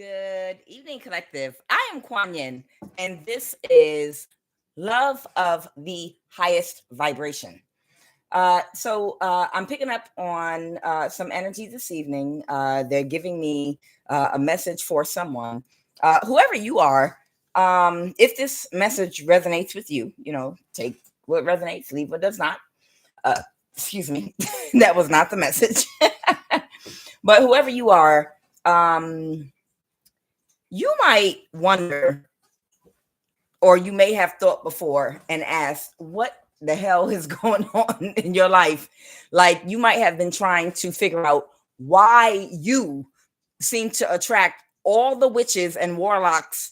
Good evening, collective. I am Kuan Yin, and this is Love of the Highest Vibration. I'm picking up on some energy this evening. They're giving me a message for someone, whoever you are. If this message resonates with you, take what resonates, leave what does not. Uh, Excuse me, that was not the message. But whoever you are, you might wonder, or you may have thought before and asked, what the hell is going on in your life? Like, you might have been trying to figure out why you seem to attract all the witches and warlocks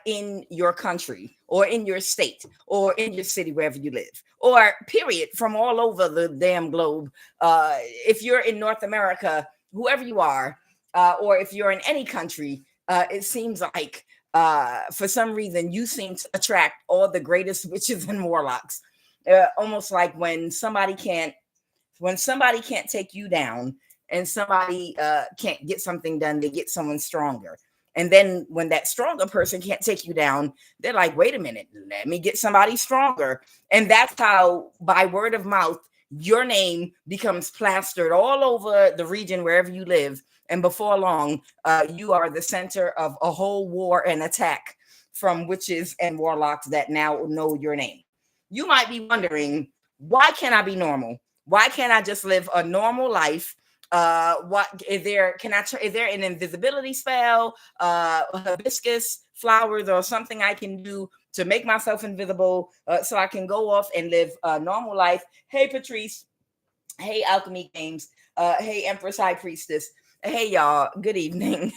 in your country or in your state or in your city, wherever you live, or period, from all over the damn globe. If you're in North America, whoever you are, or if you're in any country, it seems like for some reason you seem to attract all the greatest witches and warlocks. Almost like when somebody can't take you down, and somebody can't get something done, they get someone stronger. And then when that stronger person can't take you down, they're like, wait a minute, let me get somebody stronger. And that's how, by word of mouth, your name becomes plastered all over the region wherever you live. And before long, you are the center of a whole war and attack from witches and warlocks that now know your name. You might be wondering, why can't I be normal? Why can't I just live a normal life? What is there? Is there an invisibility spell, hibiscus flowers, or something I can do to make myself invisible so I can go off and live a normal life? Hey, Patrice. Hey, Alchemy Games. Hey, Empress High Priestess. Hey, y'all. Good evening.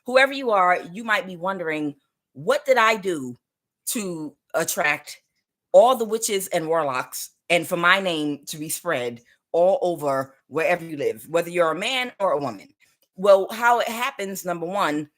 Whoever you are, you might be wondering, what did I do to attract all the witches and warlocks and for my name to be spread all over wherever you live, whether you're a man or a woman? Well, how it happens, number one,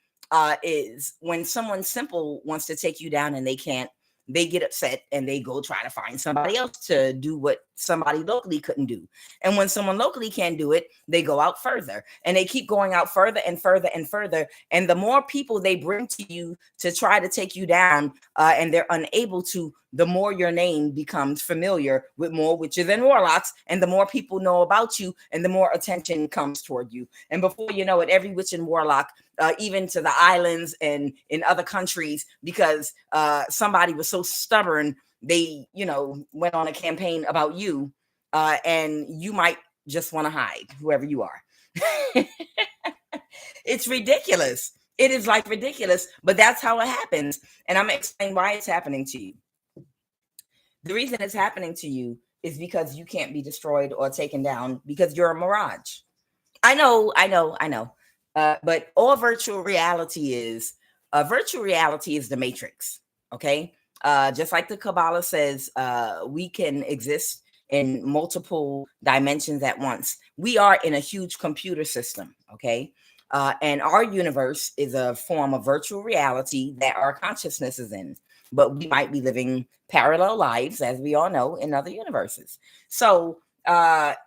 is when someone simple wants to take you down and they can't, they get upset and they go try to find somebody else to do what somebody locally couldn't do. And when someone locally can't do it, they go out further, and they keep going out further and further and further. And the more people they bring to you to try to take you down, and they're unable to, the more your name becomes familiar with more witches and warlocks, and the more people know about you, and the more attention comes toward you. And before you know it, every witch and warlock, even to the islands and in other countries, because somebody was so stubborn, they, went on a campaign about you, and you might just want to hide, whoever you are. It's ridiculous. It is like ridiculous, but that's how it happens. And I'm going to explain why it's happening to you. The reason it's happening to you is because you can't be destroyed or taken down because you're a mirage. I know. But all virtual reality is the matrix. Okay. Just like the Kabbalah says, we can exist in multiple dimensions at once. We are in a huge computer system. Okay. And our universe is a form of virtual reality that our consciousness is in. But we might be living parallel lives, as we all know, in other universes. So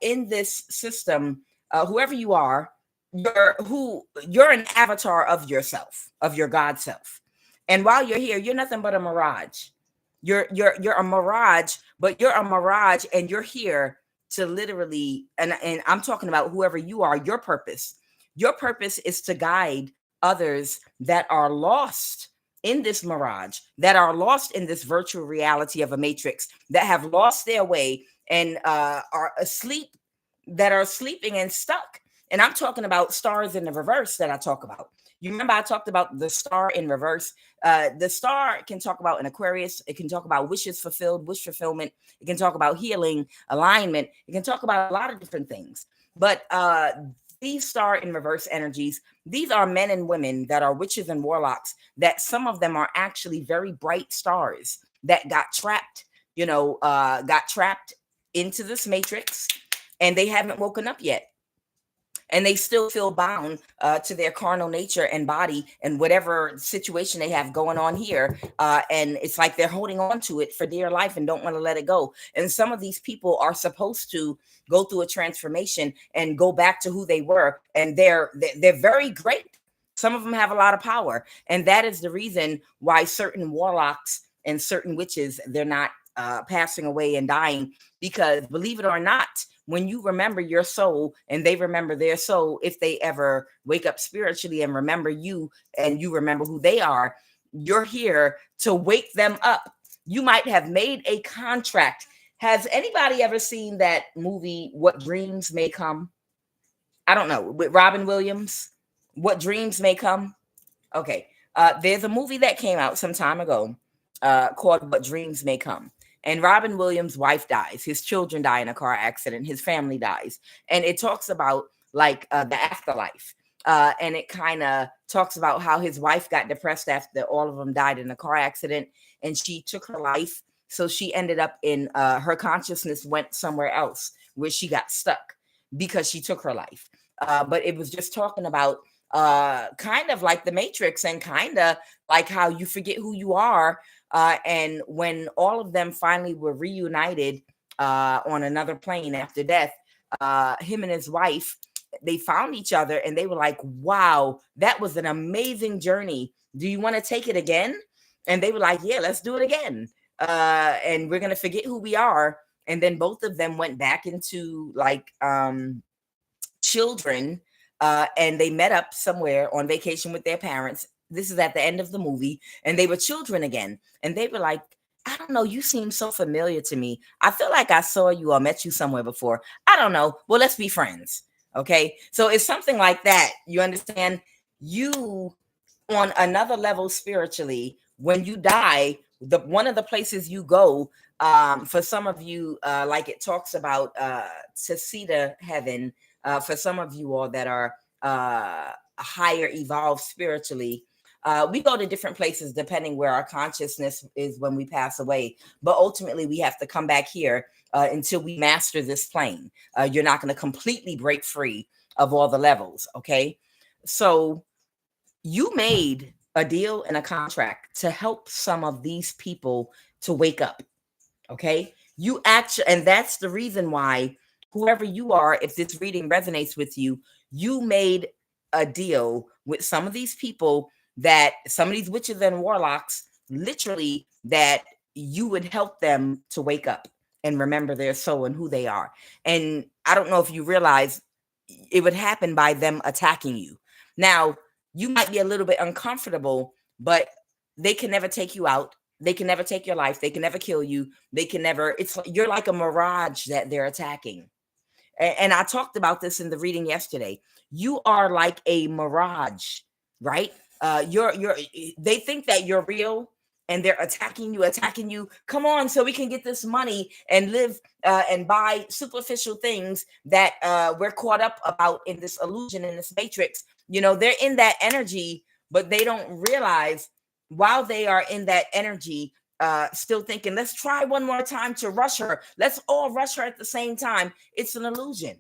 in this system, whoever you are, you're an avatar of yourself, of your God self. And while you're here, you're nothing but a mirage. You're a mirage, but you're a mirage, and you're here to literally, and I'm talking about whoever you are, your purpose. Your purpose is to guide others that are lost in this mirage, that are lost in this virtual reality of a matrix, that have lost their way and are asleep, that are sleeping and stuck. And I'm talking about stars in the reverse that I talk about. You remember I talked about the star in reverse. The star can talk about an Aquarius. It can talk about wishes fulfilled, wish fulfillment. It can talk about healing, alignment. It can talk about a lot of different things. But these star in reverse energies, these are men and women that are witches and warlocks, that some of them are actually very bright stars that got trapped into this matrix, and they haven't woken up yet. And they still feel bound to their carnal nature and body and whatever situation they have going on here. And it's like they're holding on to it for dear life and don't want to let it go. And some of these people are supposed to go through a transformation and go back to who they were. And they're very great Some of them have a lot of power. And that is the reason why certain warlocks and certain witches, they're not passing away and dying, because believe it or not, when you remember your soul and they remember their soul, if they ever wake up spiritually and remember you and you remember who they are, you're here to wake them up. You might have made a contract. Has anybody ever seen that movie, What Dreams May Come? I don't know, with Robin Williams, What Dreams May Come? Okay. There's a movie that came out some time ago called What Dreams May Come. And Robin Williams' wife dies. His children die in a car accident. His family dies. And it talks about like the afterlife. And it kind of talks about how his wife got depressed after all of them died in a car accident. And she took her life. So she ended up in her consciousness went somewhere else where she got stuck because she took her life. But it was just talking about kind of like the Matrix and kind of like how you forget who you are. And when all of them finally were reunited on another plane after death, him and his wife, they found each other and they were like, wow, that was an amazing journey. Do you want to take it again? And they were like, yeah, let's do it again. And we're going to forget who we are. And then both of them went back into like children, and they met up somewhere on vacation with their parents. This is at the end of the movie, and they were children again. And they were like, I don't know, you seem so familiar to me. I feel like I saw you or met you somewhere before. I don't know. Well, let's be friends. Okay. So it's something like that. You understand? You on another level spiritually, when you die, one of the places you go, for some of you, like it talks about to see the heaven, for some of you all that are higher evolved spiritually, we go to different places depending where our consciousness is when we pass away. But ultimately, we have to come back here until we master this plane. You're not going to completely break free of all the levels. Okay. So you made a deal and a contract to help some of these people to wake up. Okay. You actually, and that's the reason why whoever you are, if this reading resonates with you, you made a deal with some of these people, that some of these witches and warlocks, literally, that you would help them to wake up and remember their soul and who they are. And I don't know if you realize it would happen by them attacking you. Now, you might be a little bit uncomfortable, but they can never take you out. They can never take your life. They can never kill you. They can never, you're like a mirage that they're attacking. And I talked about this in the reading yesterday. You are like a mirage, right? They think that you're real and they're attacking you. Come on, so we can get this money and live and buy superficial things that we're caught up about in this illusion, in this matrix. You know, they're in that energy, but they don't realize while they are in that energy, still thinking, let's try one more time to rush her. Let's all rush her at the same time. It's an illusion.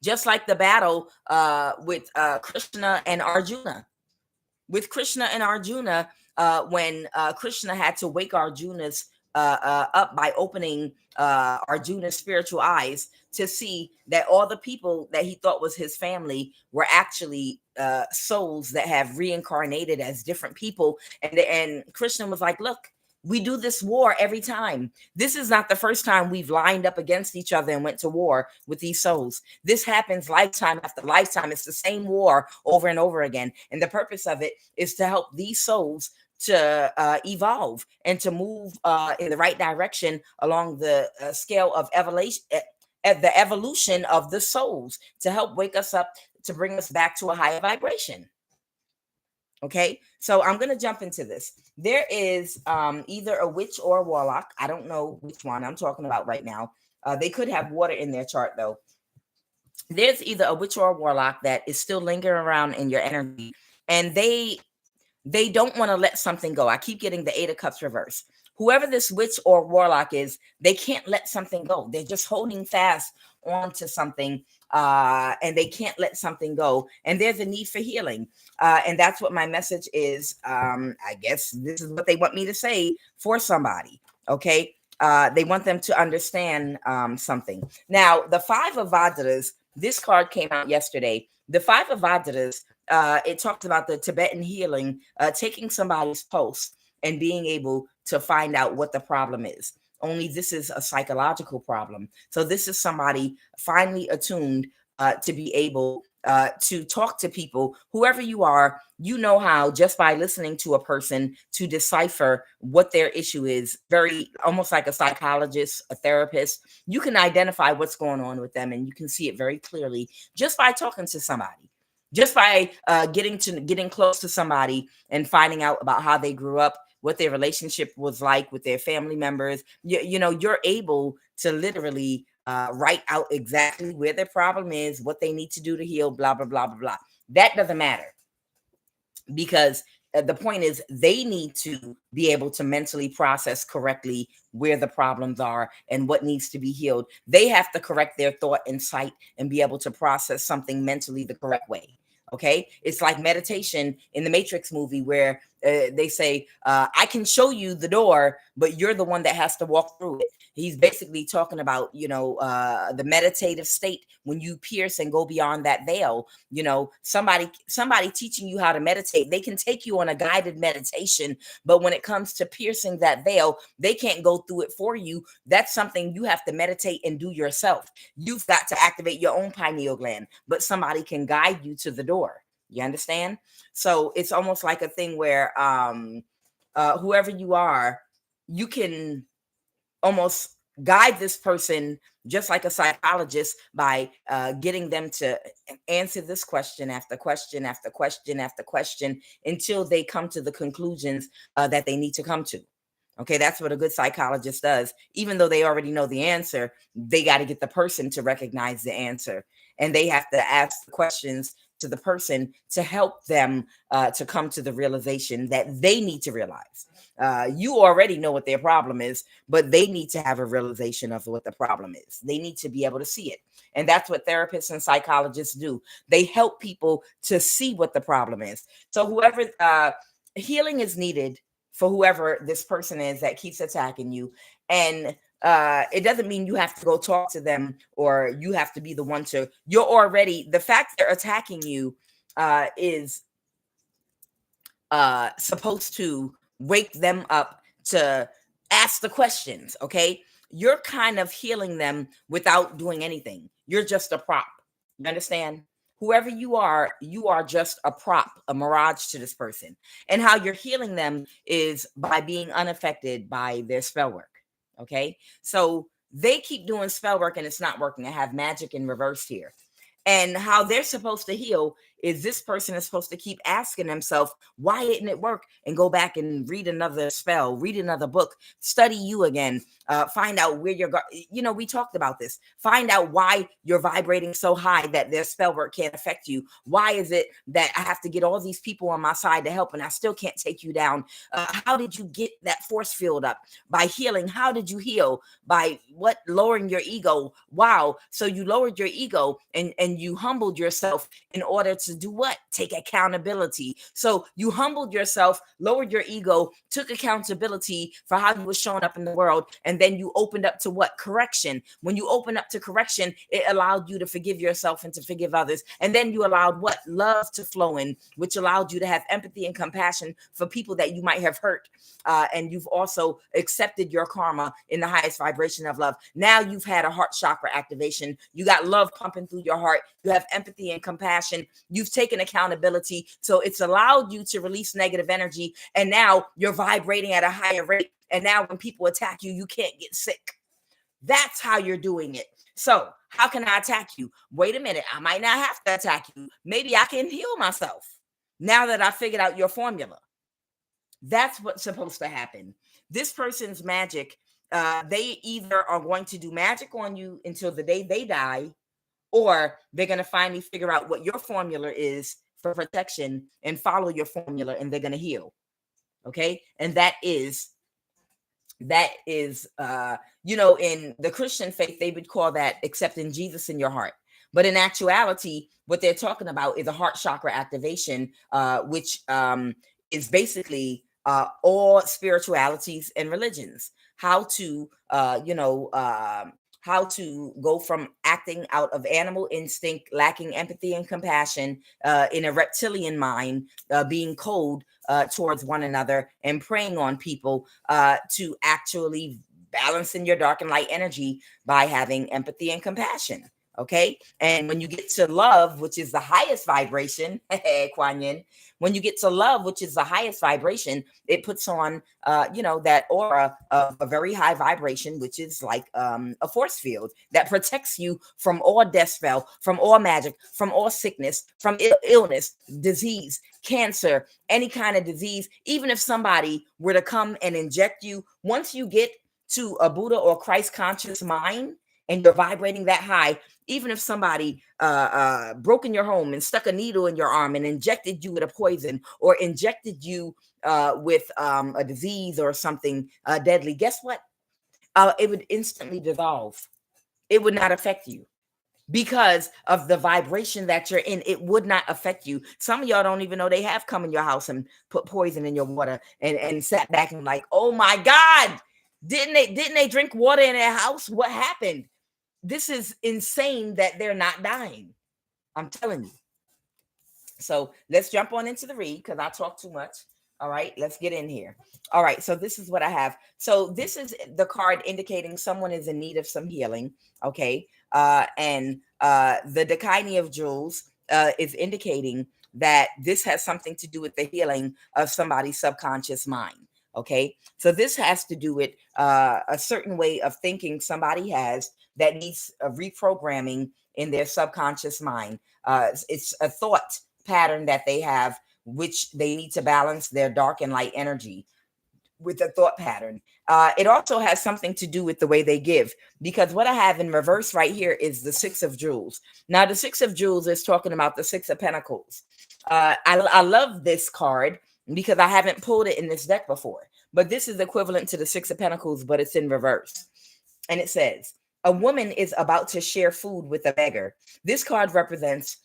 Just like the battle with Krishna and Arjuna. With Krishna and Arjuna, when Krishna had to wake Arjuna's up by opening Arjuna's spiritual eyes to see that all the people that he thought was his family were actually souls that have reincarnated as different people. And Krishna was like, look, we do this war every time. This is not the first time we've lined up against each other and went to war with these souls. This happens lifetime after lifetime. It's the same war over and over again. And the purpose of it is to help these souls to evolve and to move in the right direction along the scale of evolution, the evolution of the souls, to help wake us up, to bring us back to a higher vibration. Okay, so I'm going to jump into this. There is either a witch or a warlock. I don't know which one I'm talking about right now. They could have water in their chart, though. There's either a witch or a warlock that is still lingering around in your energy, and they don't want to let something go. I keep getting the 8 of Cups reverse. Whoever this witch or warlock is, they can't let something go. They're just holding fast onto something, and they can't let something go. And there's a need for healing. And that's what my message is. I guess this is what they want me to say for somebody. Okay. They want them to understand something. Now, the 5 of Vajras, this card came out yesterday. The 5 of Vajras it talks about the Tibetan healing, taking somebody's pulse and being able to find out what the problem is. Only this is a psychological problem. So this is somebody finely attuned to be able to talk to people, whoever you are. You know how, just by listening to a person, to decipher what their issue is, very almost like a psychologist, a therapist. You can identify what's going on with them, and you can see it very clearly just by talking to somebody, just by getting close to somebody and finding out about how they grew up, what their relationship was like with their family members. You know, you're able to literally write out exactly where their problem is, what they need to do to heal, blah, blah, blah, blah, blah. That doesn't matter, because the point is they need to be able to mentally process correctly where the problems are and what needs to be healed. They have to correct their thought and sight and be able to process something mentally the correct way. Okay, it's like meditation in the Matrix movie where they say, I can show you the door, but you're the one that has to walk through it. He's basically talking about, the meditative state when you pierce and go beyond that veil. Somebody teaching you how to meditate, they can take you on a guided meditation, but when it comes to piercing that veil, they can't go through it for you. That's something you have to meditate and do yourself. You've got to activate your own pineal gland, but somebody can guide you to the door. You understand? So it's almost like a thing where whoever you are, you can almost guide this person just like a psychologist by getting them to answer this question after question after question after question until they come to the conclusions that they need to come to. Okay, that's what a good psychologist does. Even though they already know the answer, they got to get the person to recognize the answer. And they have to ask the questions to the person to help them to come to the realization that they need to realize. You already know what their problem is, but they need to have a realization of what the problem is. They need to be able to see it. And that's what therapists and psychologists do. They help people to see what the problem is. So whoever healing is needed for whoever this person is that keeps attacking you. And it doesn't mean you have to go talk to them or you have to be the one to, you're already, the fact they're attacking you is supposed to wake them up to ask the questions. Okay. You're kind of healing them without doing anything. You're just a prop. You understand? Whoever you are just a prop, a mirage to this person. And how you're healing them is by being unaffected by their spell work. Okay. So they keep doing spell work and it's not working. They have magic in reverse here. And how they're supposed to heal is this person is supposed to keep asking themselves, why didn't it work? And go back and read another spell, read another book, study you again, find out where you're going. We talked about this. Find out why you're vibrating so high that their spell work can't affect you. Why is it that I have to get all these people on my side to help and I still can't take you down? How did you get that force field up? By healing. How did you heal? By what? Lowering your ego. Wow. So you lowered your ego and you humbled yourself in order to do what? Take accountability. So you humbled yourself, lowered your ego, took accountability for how you were showing up in the world, and then you opened up to what? Correction. When you open up to correction, it allowed you to forgive yourself and to forgive others. And then you allowed what? Love to flow in, which allowed you to have empathy and compassion for people that you might have hurt. And you've also accepted your karma in the highest vibration of love. Now you've had a heart chakra activation. You got love pumping through your heart. You have empathy and compassion. You've taken accountability. So it's allowed you to release negative energy. And now you're vibrating at a higher rate. And now when people attack you, you can't get sick. That's how you're doing it. So how can I attack you? Wait a minute. I might not have to attack you. Maybe I can heal myself now that I figured out your formula. That's what's supposed to happen. This person's magic, they either are going to do magic on you until the day they die, or they're going to finally figure out what your formula is for protection and follow your formula, and they're going to heal. Okay. And that is, in the Christian faith, they would call that accepting Jesus in your heart. But in actuality, what they're talking about is a heart chakra activation, which is basically all spiritualities and religions. How to, how to go from acting out of animal instinct, lacking empathy and compassion, in a reptilian mind, being cold towards one another and preying on people, to actually balancing your dark and light energy by having empathy and compassion. Okay. And when you get to love, which is the highest vibration, Kuan Yin, when you get to love, which is the highest vibration, it puts on, that aura of a very high vibration, which is like a force field that protects you from all death spell, from all magic, from all sickness, from illness, disease, cancer, any kind of disease. Even if somebody were to come and inject you, once you get to a Buddha or Christ conscious mind and you're vibrating that high, even if somebody broke in your home and stuck a needle in your arm and injected you with a poison or injected you with a disease or something deadly, guess what? It would instantly dissolve. It would not affect you because of the vibration that you're in. It would not affect you. Some of y'all don't even know they have come in your house and put poison in your water and sat back and like, oh my God, didn't they drink water in their house? What happened? This is insane that they're not dying. I'm telling you. So let's jump on into the read because I talk too much. All right, let's get in here. All right, so this is what I have. So this is the card indicating someone is in need of some healing. Okay, and the Dakini of Jewels is indicating that this has something to do with the healing of somebody's subconscious mind. Okay, so this has to do with a certain way of thinking somebody has that needs a reprogramming in their subconscious mind. It's a thought pattern that they have, which they need to balance their dark and light energy with the thought pattern. It also has something to do with the way they give, because what I have in reverse right here is the Six of Jewels. Now, the Six of Jewels is talking about the Six of Pentacles. I love this card because I haven't pulled it in this deck before, but this is equivalent to the Six of Pentacles, but it's in reverse. And it says, a woman is about to share food with a beggar. This card represents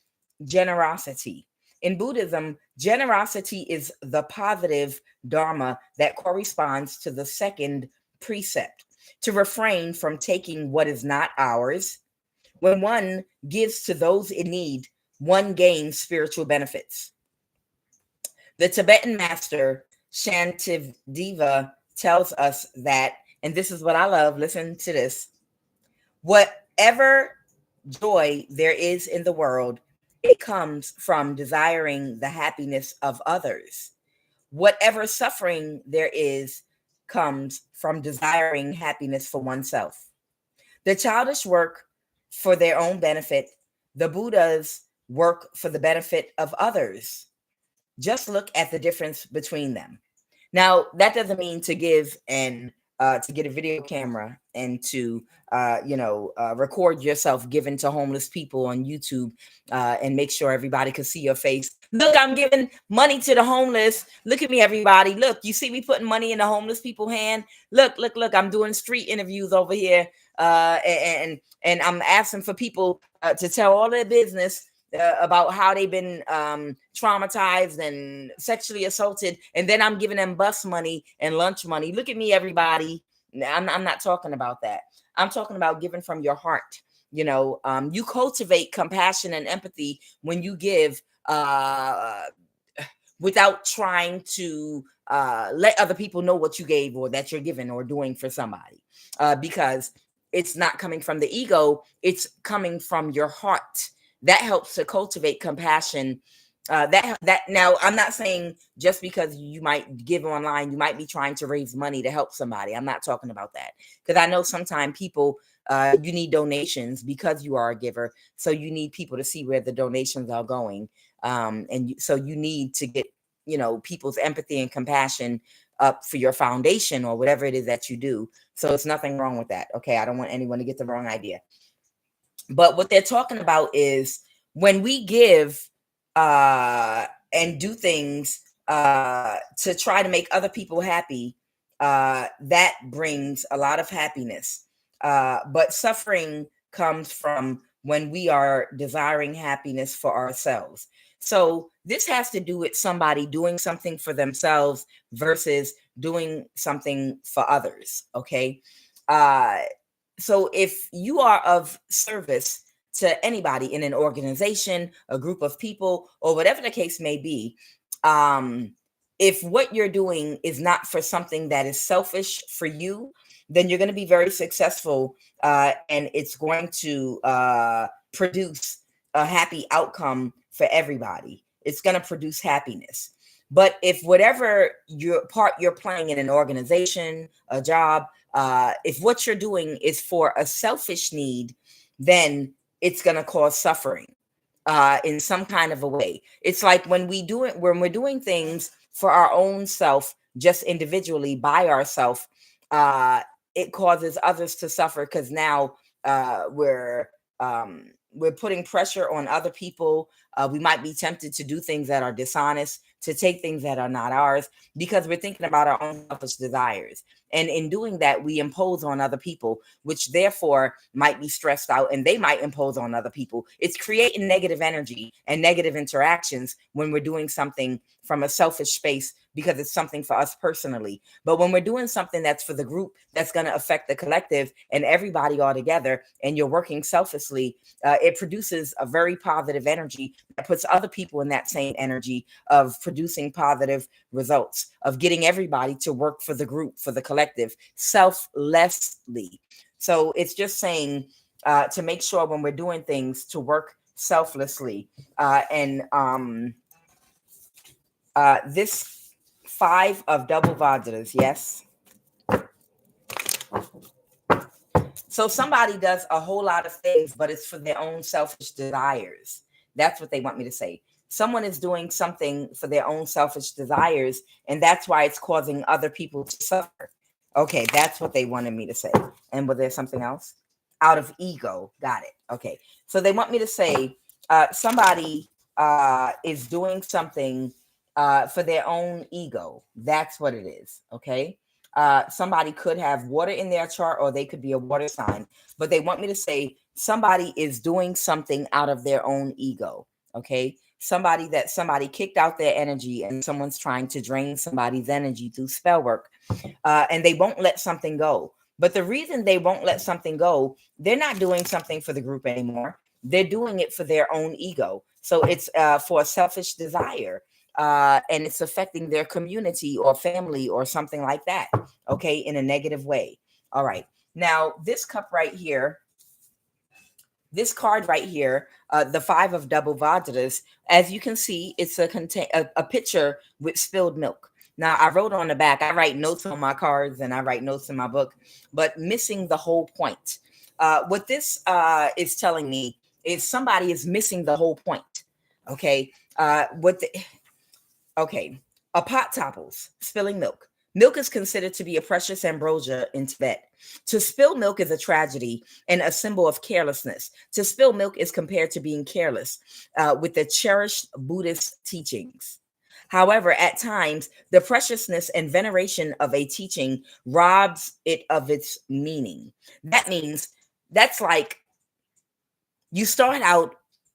generosity. In Buddhism, generosity is the positive dharma that corresponds to the second precept, to refrain from taking what is not ours. When one gives to those in need, one gains spiritual benefits. The Tibetan master Shantivdeva tells us that, and this is what I love, listen to this, whatever joy there is in the world, it comes from desiring the happiness of others. Whatever suffering there is comes from desiring happiness for oneself. The childish work for their own benefit. The Buddhas work for the benefit of others. Just look at the difference between them. Now, that doesn't mean to give and to get a video camera and to record yourself giving to homeless people on YouTube and make sure everybody can see your face. Look, I'm giving money to the homeless. Look at me, everybody. Look, you see me putting money in the homeless people's hand. Look, I'm doing street interviews over here, and I'm asking for people to tell all their business about how they've been traumatized and sexually assaulted, and then I'm giving them bus money and lunch money. Look at me, everybody. I'm not talking about that. I'm talking about giving from your heart. You cultivate compassion and empathy when you give without trying to let other people know what you gave or that you're giving or doing for somebody, because it's not coming from the ego. It's coming from your heart. That helps to cultivate compassion. That now, I'm not saying just because you might give online, you might be trying to raise money to help somebody. I'm not talking about that, because I know sometimes people, you need donations because you are a giver. So you need people to see where the donations are going. So you need to get, people's empathy and compassion up for your foundation or whatever it is that you do. So it's nothing wrong with that. Okay. I don't want anyone to get the wrong idea. But what they're talking about is when we give and do things to try to make other people happy, that brings a lot of happiness. But suffering comes from when we are desiring happiness for ourselves. So this has to do with somebody doing something for themselves versus doing something for others. Okay. So if you are of service to anybody in an organization, a group of people, or whatever the case may be, if what you're doing is not for something that is selfish for you, then you're going to be very successful, and it's going to produce a happy outcome for everybody. It's going to produce happiness. But if whatever your part you're playing in an organization, a job, if what you're doing is for a selfish need, then it's going to cause suffering in some kind of a way. It's like when we're doing things for our own self, just individually by ourselves, it causes others to suffer, because now we're putting pressure on other people. We might be tempted to do things that are dishonest, to take things that are not ours, because we're thinking about our own selfish desires. And in doing that, we impose on other people, which therefore might be stressed out, and they might impose on other people. It's creating negative energy and negative interactions when we're doing something from a selfish space, because it's something for us personally. But when we're doing something that's for the group, that's going to affect the collective and everybody all together, and you're working selflessly, it produces a very positive energy that puts other people in that same energy of producing positive results, of getting everybody to work for the group, for the collective, selflessly. So it's just saying to make sure when we're doing things to work selflessly. This 5 of double Vajras, yes. So somebody does a whole lot of things, but it's for their own selfish desires. That's what they want me to say. Someone is doing something for their own selfish desires, and that's why it's causing other people to suffer. Okay, that's what they wanted me to say. And was there something else? Out of ego. Got it. Okay. So they want me to say somebody is doing something for their own ego. That's what it is. Okay. Somebody could have water in their chart, or they could be a water sign, but they want me to say somebody is doing something out of their own ego. Okay. Somebody kicked out their energy, and someone's trying to drain somebody's energy through spell work, and they won't let something go. But the reason they won't let something go, they're not doing something for the group anymore. They're doing it for their own ego. So it's for a selfish desire. And it's affecting their community or family or something like that, okay, in a negative way. All right. Now, this cup right here, this card right here, the 5 of double Vajras, as you can see, it's a picture with spilled milk. Now, I wrote on the back, I write notes on my cards and I write notes in my book, but missing the whole point. What this is telling me is somebody is missing the whole point, okay? Okay, a pot topples, spilling milk. Milk is considered to be a precious ambrosia in Tibet. To spill milk is a tragedy and a symbol of carelessness. To spill milk is compared to being careless with the cherished Buddhist teachings. However, at times, the preciousness and veneration of a teaching robs it of its meaning. That means that's like you start out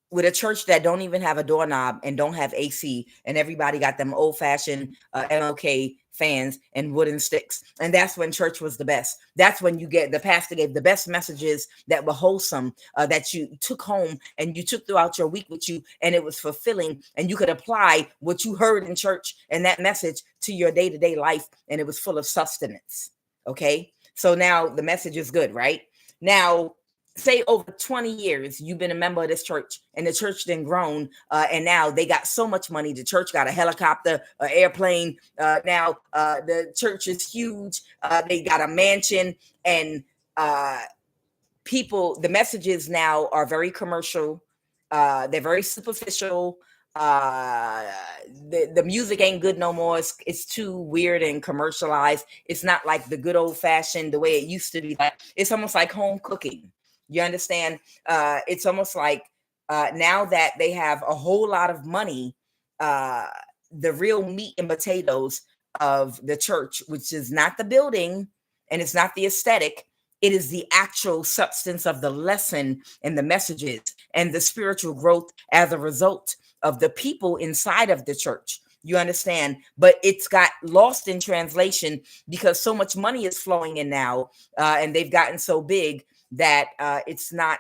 with a church that don't even have a doorknob and don't have AC, and everybody got them old-fashioned MLK fans and wooden sticks. And that's when church was the best. That's when the pastor gave the best messages that were wholesome, that you took home and you took throughout your week with you, and it was fulfilling, and you could apply what you heard in church and that message to your day-to-day life, and it was full of sustenance. Okay? So now the message is good, right? Now, say over 20 years you've been a member of this church, and the church then grown, and now they got so much money. The church got a helicopter, an airplane. Now the church is huge. They got a mansion, and the messages now are very commercial. They're very superficial. The music ain't good no more. It's too weird and commercialized. It's not like the good old fashioned, the way it used to be. It's almost like home cooking. You understand? It's almost like now that they have a whole lot of money, the real meat and potatoes of the church, which is not the building and it's not the aesthetic, it is the actual substance of the lesson and the messages and the spiritual growth as a result of the people inside of the church. You understand? But it's got lost in translation because so much money is flowing in now, and they've gotten so big that it's not,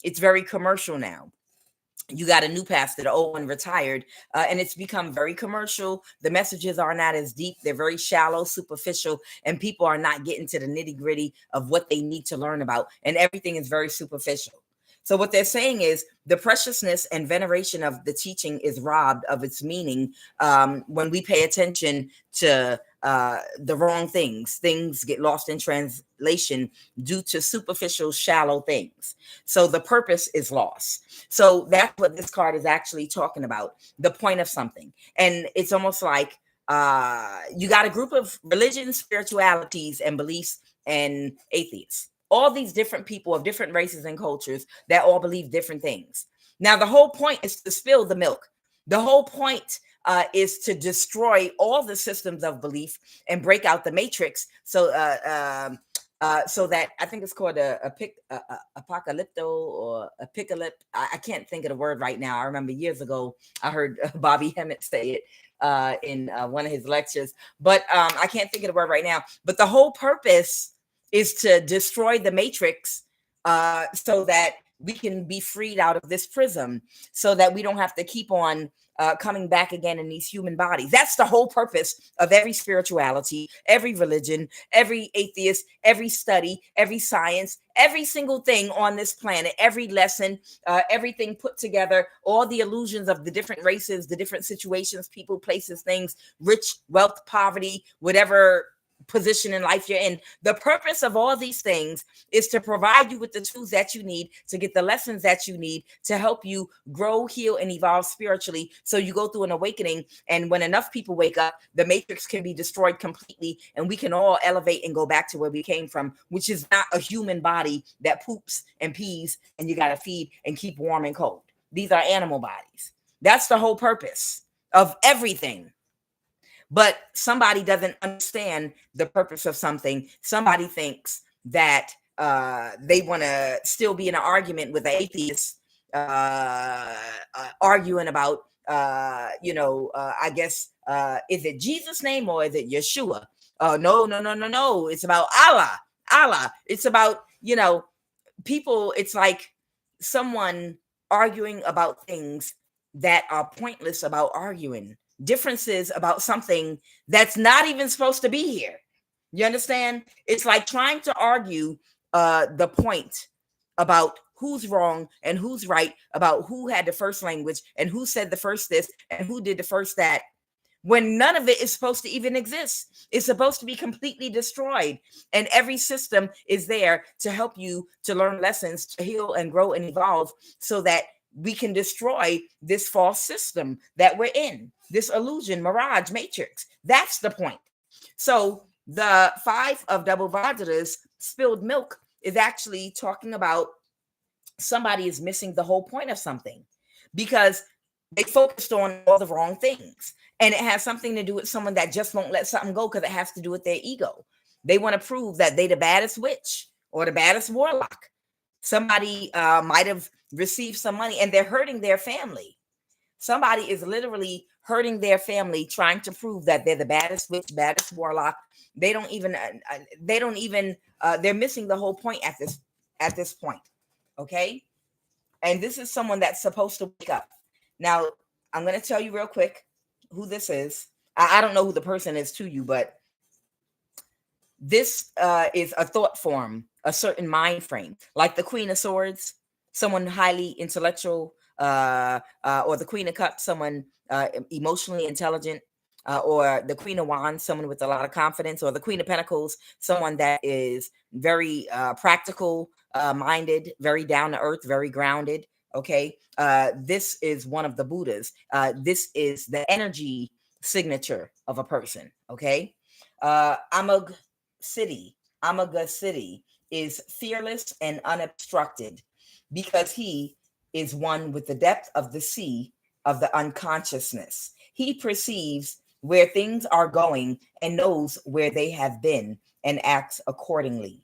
it's very commercial now. You got a new pastor, the old one retired, and it's become very commercial. The messages are not as deep. They're very shallow, superficial, and people are not getting to the nitty gritty of what they need to learn about. And everything is very superficial. So what they're saying is the preciousness and veneration of the teaching is robbed of its meaning when we pay attention to the wrong things. Things get lost in translation due to superficial, shallow things. So the purpose is lost. So that's what this card is actually talking about, the point of something. And it's almost like you got a group of religions, spiritualities, and beliefs, and atheists. All these different people of different races and cultures that all believe different things. Now, the whole point is to spill the milk. The whole point is to destroy all the systems of belief and break out the matrix. So that I think it's called apocalypto or a picalyp. I can't think of the word right now. I remember years ago I heard Bobby Hemmett say it in one of his lectures, but I can't think of the word right now. But the whole purpose is to destroy the matrix so that we can be freed out of this prism, so that we don't have to keep on coming back again in these human bodies. That's the whole purpose of every spirituality, every religion, every atheist, every study, every science, every single thing on this planet, every lesson, everything put together, all the illusions of the different races, the different situations, people, places, things, rich, wealth, poverty, whatever position in life you're in. The purpose of all these things is to provide you with the tools that you need to get the lessons that you need to help you grow, heal, and evolve spiritually. So you go through an awakening, and when enough people wake up, the matrix can be destroyed completely, and we can all elevate and go back to where we came from, which is not a human body that poops and pees and you got to feed and keep warm and cold. These are animal bodies. That's the whole purpose of everything. But somebody doesn't understand the purpose of something. Somebody thinks that they want to still be in an argument with an atheist, arguing about, I guess, is it Jesus' name or is it Yeshua? No. It's about Allah. It's about, people. It's like someone arguing about things that are pointless about arguing. Differences about something that's not even supposed to be here. You understand? It's like trying to argue the point about who's wrong and who's right, about who had the first language and who said the first this and who did the first that, when none of it is supposed to even exist. It's supposed to be completely destroyed. And every system is there to help you to learn lessons, to heal and grow and evolve, so that we can destroy this false system that we're in, this illusion, mirage, matrix. That's the point. So the 5 of double vajras, spilled milk, is actually talking about somebody is missing the whole point of something because they focused on all the wrong things. And it has something to do with someone that just won't let something go because it has to do with their ego. They want to prove that they the baddest witch or the baddest warlock. Somebody might have received some money and they're hurting their family. Somebody is literally hurting their family, trying to prove that they're the baddest witch, baddest warlock. They're missing the whole point at this point. Okay. And this is someone that's supposed to wake up. Now, I'm going to tell you real quick who this is. I don't know who the person is to you, but this is a thought form, a certain mind frame, like the Queen of Swords, someone highly intellectual, or the Queen of Cups, someone emotionally intelligent, or the Queen of Wands, someone with a lot of confidence, or the Queen of Pentacles, someone that is very practical minded, very down to earth, very grounded. Okay. This is one of the Buddhas. This is the energy signature of a person. Okay. Amaga City is fearless and unobstructed because he is one with the depth of the sea of the unconsciousness. He perceives where things are going and knows where they have been and acts accordingly.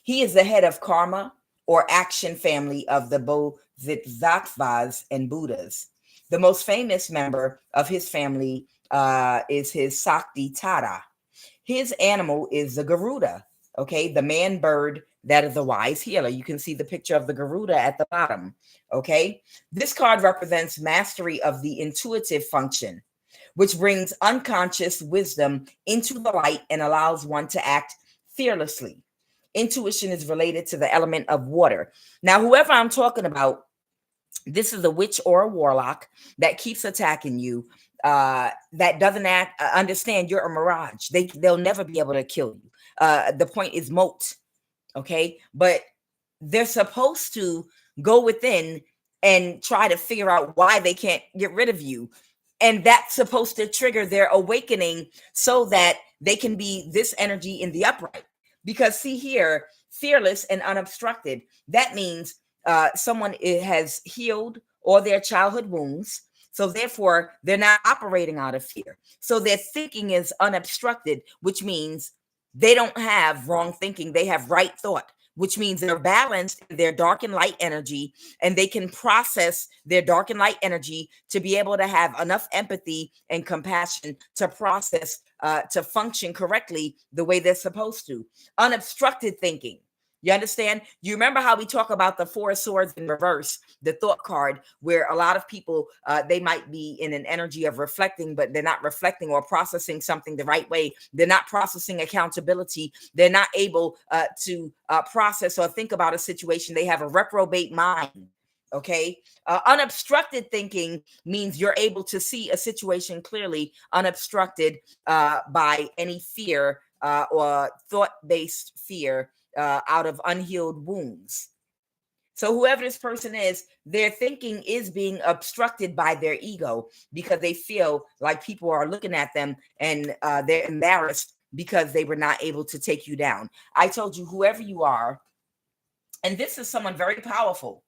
He is the head of karma or action family of the Bodhisattvas and Buddhas. The most famous member of his family is his Sakti Tara. His animal is the Garuda, okay, the man bird that is a wise healer. You can see the picture of the Garuda at the bottom. Okay. This card represents mastery of the intuitive function, which brings unconscious wisdom into the light and allows one to act fearlessly. Intuition is related to the element of water. Now, whoever I'm talking about, this is a witch or a warlock that keeps attacking you, that doesn't understand you're a mirage. They'll never be able to kill you. The point is moat. Okay. But they're supposed to go within and try to figure out why they can't get rid of you. And that's supposed to trigger their awakening so that they can be this energy in the upright. Because see here, fearless and unobstructed, that means someone has healed all their childhood wounds. So therefore, they're not operating out of fear. So their thinking is unobstructed, which means they don't have wrong thinking. They have right thought, which means they're balanced in their dark and light energy, and they can process their dark and light energy to be able to have enough empathy and compassion to process, to function correctly the way they're supposed to. Unobstructed thinking. You understand? You remember how we talk about the Four of Swords in reverse, the thought card, where a lot of people, they might be in an energy of reflecting, but they're not reflecting or processing something the right way. They're not processing accountability. They're not able to process or think about a situation. They have a reprobate mind. Okay. Unobstructed thinking means you're able to see a situation clearly, unobstructed by any fear or thought-based fear out of unhealed wounds. So whoever this person is, their thinking is being obstructed by their ego because they feel like people are looking at them and they're embarrassed because they were not able to take you down. I told you, whoever you are, and this is someone very powerful.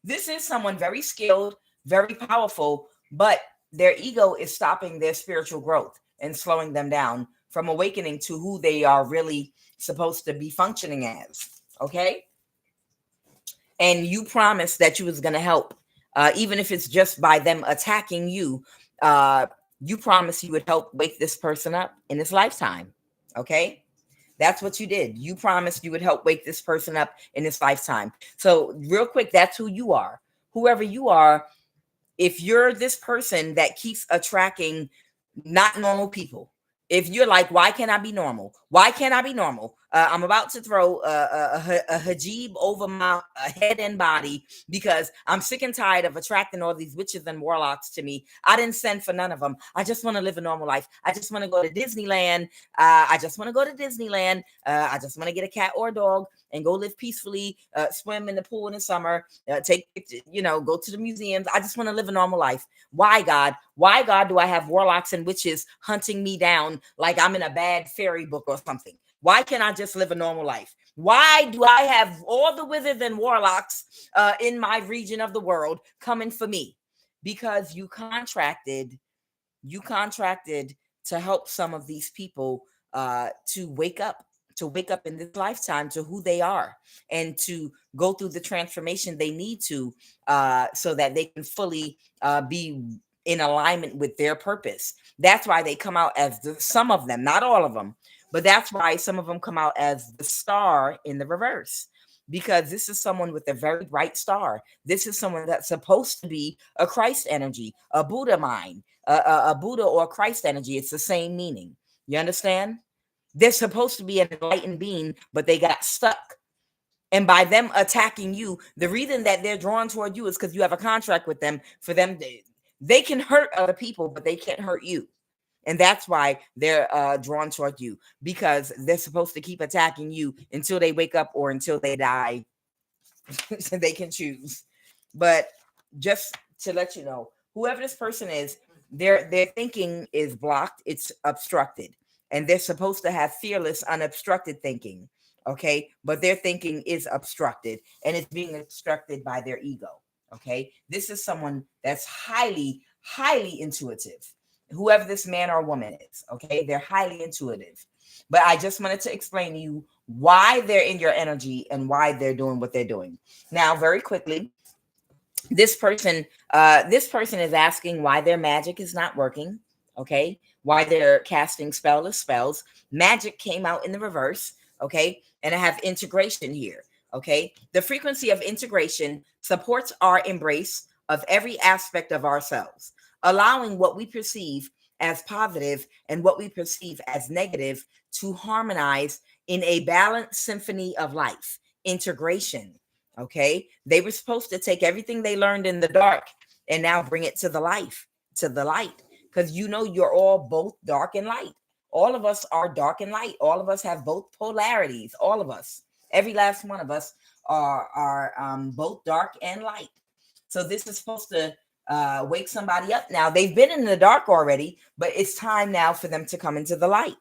This is someone very skilled, very powerful, but their ego is stopping their spiritual growth and slowing them down from awakening to who they are really supposed to be functioning as. Okay. And you promised that you was going to help, even if it's just by them attacking you. You promised you would help wake this person up in this lifetime. Okay. That's what you did. You promised you would help wake this person up in this lifetime. So real quick, that's who you are. Whoever you are, if you're this person that keeps attracting not normal people, if you're like, why can't I be normal? Why can't I be normal? I'm about to throw a hijab over my head and body because I'm sick and tired of attracting all these witches and warlocks to me. I didn't send for none of them. I just want to live a normal life. I just want to go to Disneyland. I just want to go to Disneyland. I just want to get a cat or a dog and go live peacefully, swim in the pool in the summer, go to the museums. I just want to live a normal life. Why, God? Why, God, do I have warlocks and witches hunting me down like I'm in a bad fairy book or something? Why can't I just live a normal life? Why do I have all the wizards and warlocks in my region of the world coming for me? Because you contracted to help some of these people to wake up in this lifetime to who they are and to go through the transformation they need to so that they can fully be in alignment with their purpose. That's why they come out as some of them, not all of them, but that's why some of them come out as the star in the reverse, because this is someone with a very bright star. This is someone that's supposed to be a Christ energy, a Buddha mind, a Buddha or Christ energy. It's the same meaning. You understand? They're supposed to be an enlightened being, but they got stuck. And by them attacking you, the reason that they're drawn toward you is because you have a contract with them. For them, they can hurt other people, but they can't hurt you. And that's why they're drawn toward you, because they're supposed to keep attacking you until they wake up or until they die. So they can choose. But just to let you know, whoever this person is, their thinking is blocked. It's obstructed. And they're supposed to have fearless, unobstructed thinking. Okay. But their thinking is obstructed, and it's being obstructed by their ego. Okay. This is someone that's highly, highly intuitive. Whoever this man or woman is, okay, they're highly intuitive. But I just wanted to explain to you why they're in your energy and why they're doing what they're doing. Now, very quickly, this person is asking why their magic is not working, okay, why they're casting spellless spells. Magic came out in the reverse, Okay. And I have integration here. Okay. The frequency of integration supports our embrace of every aspect of ourselves, allowing what we perceive as positive and what we perceive as negative to harmonize in a balanced symphony of life. Integration. Okay. They were supposed to take everything they learned in the dark and now bring it to the life, to the light. Because you're all both dark and light. All of us are dark and light. All of us have both polarities. All of us. Every last one of us are both dark and light. So this is supposed to wake somebody up. Now they've been in the dark already, but it's time now for them to come into the light.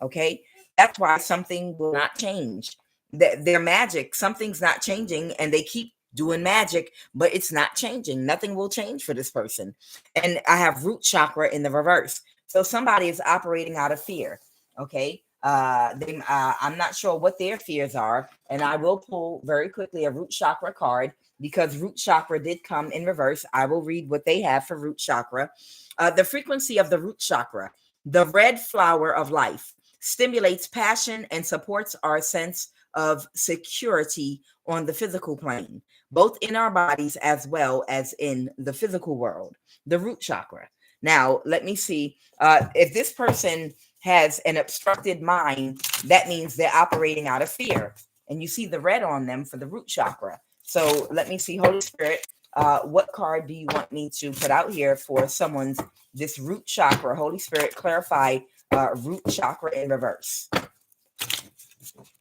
Okay. That's why something will not change. Their magic, something's not changing, and they keep doing magic, but it's not changing. Nothing will change for this person. And I have root chakra in the reverse. So somebody is operating out of fear. Okay. I'm not sure what their fears are. And I will pull very quickly a root chakra card because root chakra did come in reverse. I will read what they have for root chakra. The frequency of the root chakra, the red flower of life, stimulates passion and supports our sense of security on the physical plane, both in our bodies as well as in the physical world. The root chakra. Now, let me see. If this person has an obstructed mind, that means they're operating out of fear. And you see the red on them for the root chakra. So let me see, Holy Spirit, what card do you want me to put out here for someone's, this root chakra? Holy Spirit, clarify root chakra in reverse.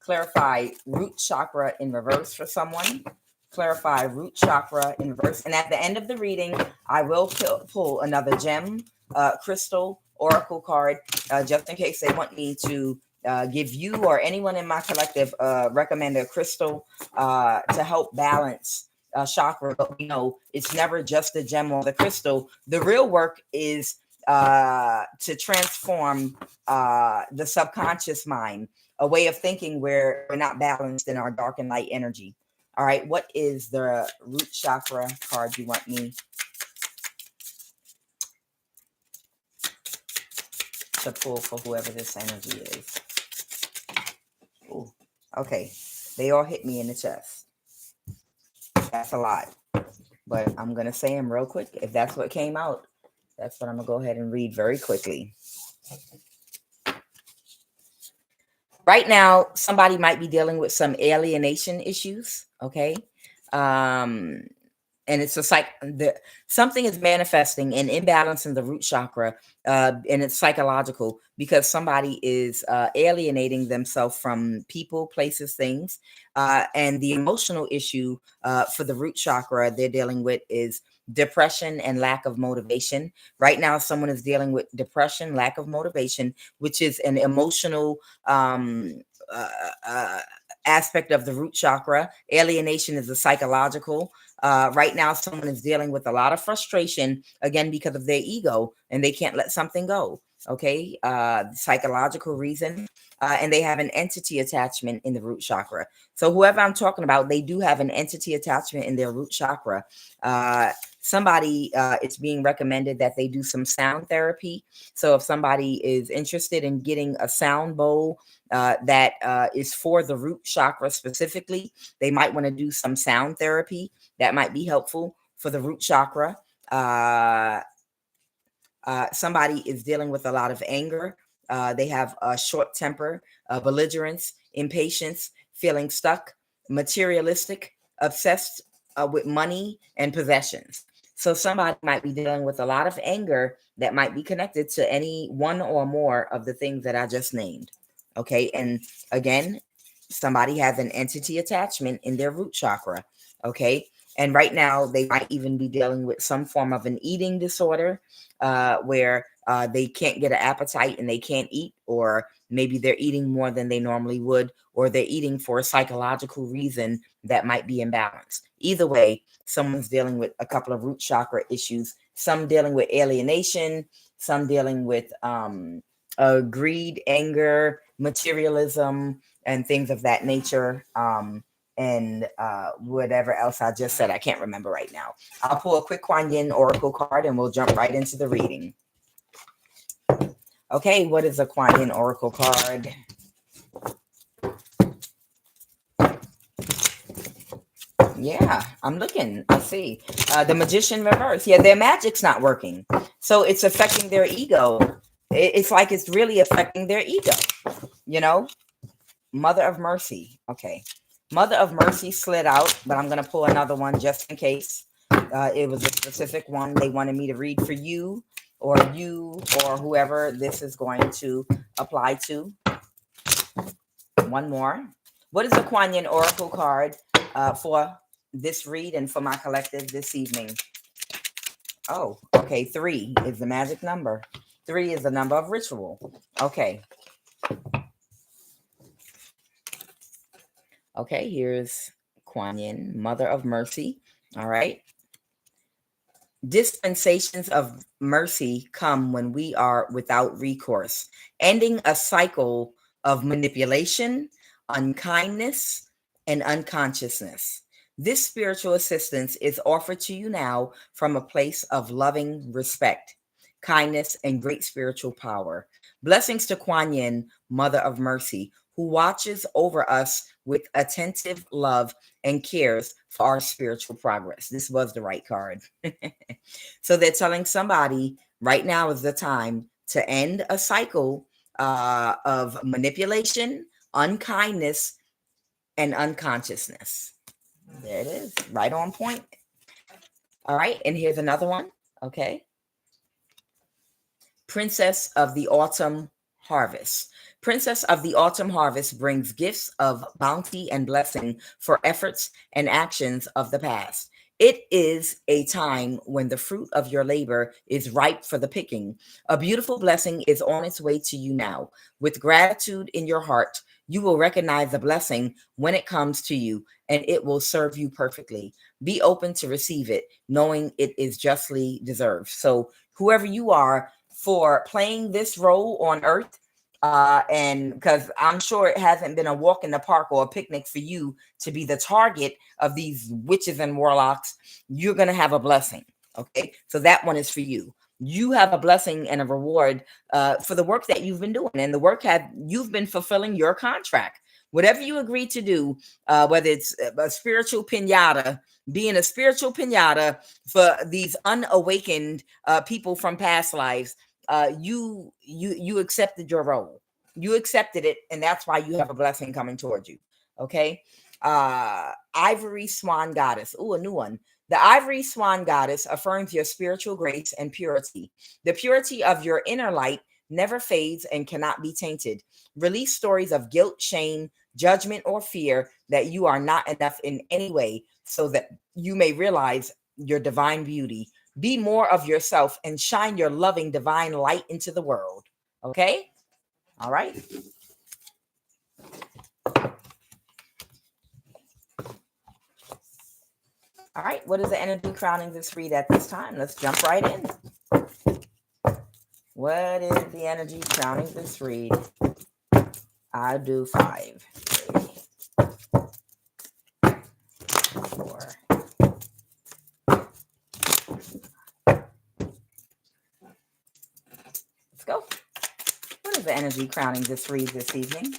Clarify root chakra in reverse for someone. Clarify root chakra in reverse. And at the end of the reading, I will pull another gem, crystal, oracle card, just in case they want me to give you or anyone in my collective recommend a crystal to help balance chakra. But we know it's never just the gem or the crystal. The real work is to transform the subconscious mind, a way of thinking where we're not balanced in our dark and light energy. All right, what is the root chakra card you want me to pull for whoever this energy is? Ooh, okay, they all hit me in the chest. That's a lot, but I'm going to say them real quick. If that's what came out, that's what I'm going to go ahead and read very quickly. Right now, somebody might be dealing with some alienation issues, okay? And it's something is manifesting an imbalance in the root chakra, and it's psychological because somebody is alienating themselves from people, places, things. And the emotional issue for the root chakra they're dealing with is depression and lack of motivation. Right now, someone is dealing with depression, lack of motivation, which is an emotional aspect of the root chakra. Alienation is a psychological. Right now, someone is dealing with a lot of frustration, again, because of their ego, and they can't let something go. Okay. Psychological reason. And they have an entity attachment in the root chakra. So whoever I'm talking about, they do have an entity attachment in their root chakra. Somebody, it's being recommended that they do some sound therapy. So if somebody is interested in getting a sound bowl that is for the root chakra specifically, they might want to do some sound therapy. That might be helpful for the root chakra. Somebody is dealing with a lot of anger. They have a short temper, belligerence, impatience, feeling stuck, materialistic, obsessed with money and possessions. So somebody might be dealing with a lot of anger that might be connected to any one or more of the things that I just named. Okay. And again, somebody has an entity attachment in their root chakra. Okay. And right now, they might even be dealing with some form of an eating disorder where they can't get an appetite and they can't eat, or maybe they're eating more than they normally would, or they're eating for a psychological reason that might be imbalanced. Either way, someone's dealing with a couple of root chakra issues, some dealing with alienation, some dealing with greed, anger, materialism, and things of that nature. And whatever else I just said, I can't remember right now. I'll pull a quick QUAN Yin Oracle card and we'll jump right into the reading. Okay, what is a QUAN Yin Oracle card? Yeah, I'm looking. I see. The Magician reverse. Yeah, their magic's not working. So it's affecting their ego. It's like it's really affecting their ego. You know? Mother of Mercy. Okay. Mother of Mercy slid out, but I'm going to pull another one just in case. It was a specific one they wanted me to read for you or whoever this is going to apply to. One more. What is the Kuan Yin Oracle card for this read and for my collective this evening? Oh, okay. 3 is the magic number. 3 is the number of ritual. Okay. Okay, here's Kuan Yin, Mother of Mercy. All right. Dispensations of mercy come when we are without recourse, ending a cycle of manipulation, unkindness, and unconsciousness. This spiritual assistance is offered to you now from a place of loving respect, kindness, and great spiritual power. Blessings to Kuan Yin, Mother of Mercy, who watches over us with attentive love and cares for our spiritual progress. This was the right card. So they're telling somebody right now is the time to end a cycle of manipulation, unkindness, and unconsciousness. There it is, right on point. All right, and here's another one. Okay. Princess of the Autumn Harvest. Princess of the Autumn Harvest brings gifts of bounty and blessing for efforts and actions of the past. It is a time when the fruit of your labor is ripe for the picking. A beautiful blessing is on its way to you now. With gratitude in your heart, you will recognize the blessing when it comes to you, and it will serve you perfectly. Be open to receive it, knowing it is justly deserved. So, whoever you are, for playing this role on Earth, and because I'm sure it hasn't been a walk in the park or a picnic for you to be the target of these witches and warlocks, you're going to have a blessing. Okay, so that one is for you. You have a blessing and a reward for the work that you've been doing, and the work you've been fulfilling your contract. Whatever you agreed to do, whether it's a spiritual pinata, being a spiritual pinata for these unawakened people from past lives, you accepted your role. You accepted it, and that's why you have a blessing coming towards you. Okay. Ivory Swan Goddess. Oh, a new one. The Ivory Swan Goddess affirms your spiritual grace and purity. The purity of your inner light never fades and cannot be tainted. Release stories of guilt, shame, judgment, or fear that you are not enough in any way, so that you may realize your divine beauty. Be more of yourself and shine your loving divine light into the world. Okay? All right. All right. What is the energy crowning this read at this time? Let's jump right in. What is the energy crowning this read? I do 5, 3, 4. Let's go. What is the energy crowning this read this evening?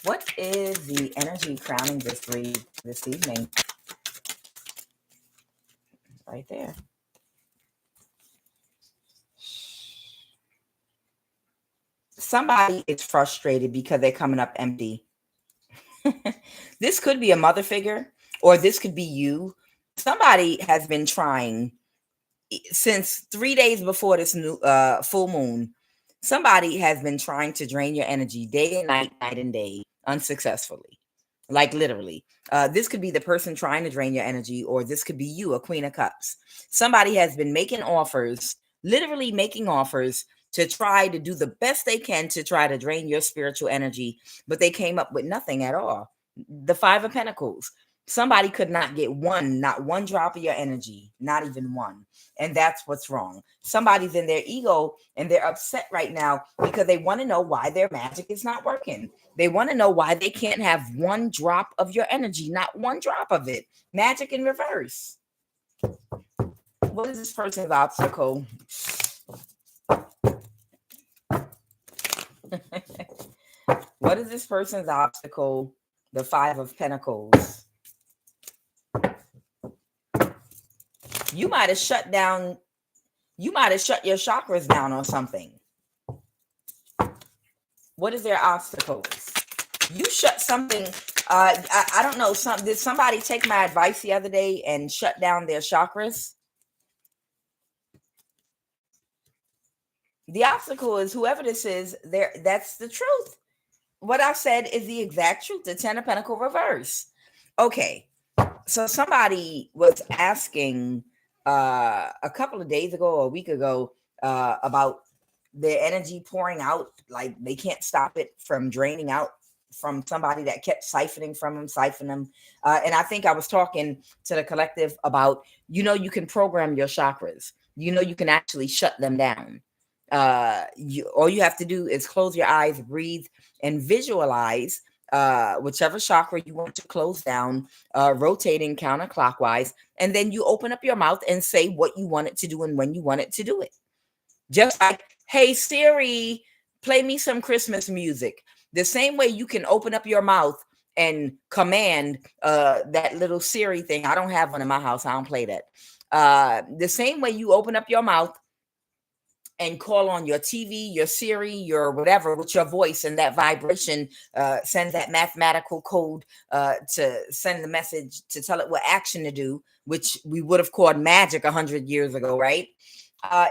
What is the energy crowning this read this evening? Right there. Somebody is frustrated because they're coming up empty. This could be a mother figure, or this could be you. Somebody has been trying since 3 days before this new full moon. Somebody has been trying to drain your energy day and night, night and day, unsuccessfully. Like literally. This could be the person trying to drain your energy, or this could be you, a Queen of Cups. Somebody has been making offers, literally making offers to try to do the best they can to try to drain your spiritual energy, but they came up with nothing at all. The 5 of Pentacles. Somebody could not get not one drop of your energy, not even one. And that's what's wrong. Somebody's in their ego and they're upset right now because they want to know why their magic is not working. They want to know why they can't have one drop of your energy, not one drop of it. Magic in reverse. What is this person's obstacle? What is this person's obstacle? The 5 of Pentacles. You might have shut down, you might have shut your chakras down on something. What is their obstacles? You shut something, I don't know, did somebody take my advice the other day and shut down their chakras? The obstacle is whoever this is, there, that's the truth. What I said is the exact truth. The 10 of Pentacles reverse. Okay. So somebody was asking a couple of days ago or a week ago about the energy pouring out, like they can't stop it from draining out from somebody that kept siphoning from them, and I think I was talking to the collective about, you can program your chakras, you can actually shut them down. All you have to do is close your eyes, breathe, and visualize whichever chakra you want to close down, rotating counterclockwise, and then you open up your mouth and say what you want it to do and when you want it to do it. Just like, hey Siri, play me some Christmas music. The same way you can open up your mouth and command that little Siri thing. I don't have one in my house. I don't play that. The same way you open up your mouth and call on your TV, your Siri, your whatever, with your voice, and that vibration sends that mathematical code to send the message to tell it what action to do, which we would have called magic 100 years ago, right?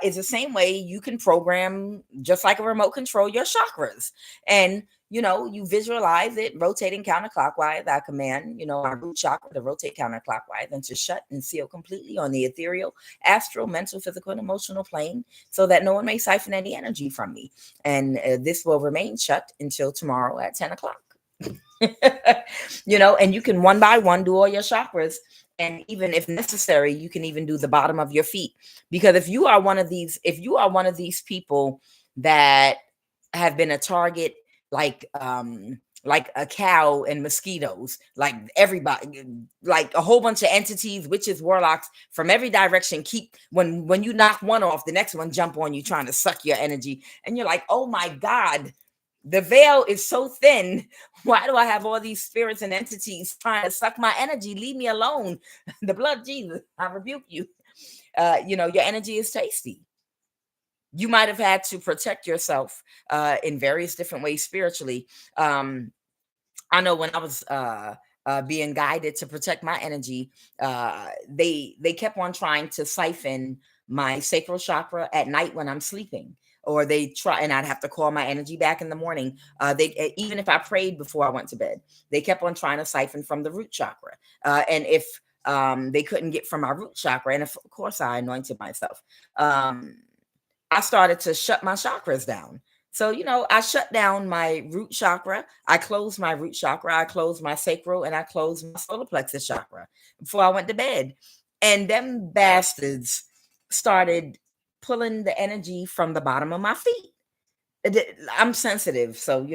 It's the same way you can program, just like a remote control, your chakras. And you visualize it rotating counterclockwise. I command, our root chakra to rotate counterclockwise and to shut and seal completely on the ethereal, astral, mental, physical, and emotional plane, so that no one may siphon any energy from me. And this will remain shut until tomorrow at 10 o'clock. And you can one by one do all your chakras. And even if necessary, you can even do the bottom of your feet. Because if you are one of these people that have been a target, like a cow and mosquitoes, like everybody, like a whole bunch of entities, witches, warlocks from every direction, when you knock one off, the next one jump on you trying to suck your energy. And you're like, oh my God, the veil is so thin. Why do I have all these spirits and entities trying to suck my energy? Leave me alone. The blood of Jesus, I rebuke you. Your energy is tasty. You might have had to protect yourself in various different ways spiritually. I know when I was being guided to protect my energy, they kept on trying to siphon my sacral chakra at night when I'm sleeping. Or they try, and I'd have to call my energy back in the morning. Even if I prayed before I went to bed, they kept on trying to siphon from the root chakra. And if they couldn't get from my root chakra, and of course I anointed myself, I started to shut my chakras down. So, I shut down my root chakra. I closed my root chakra. I closed my sacral, and I closed my solar plexus chakra before I went to bed. And them bastards started pulling the energy from the bottom of my feet. I'm sensitive. So,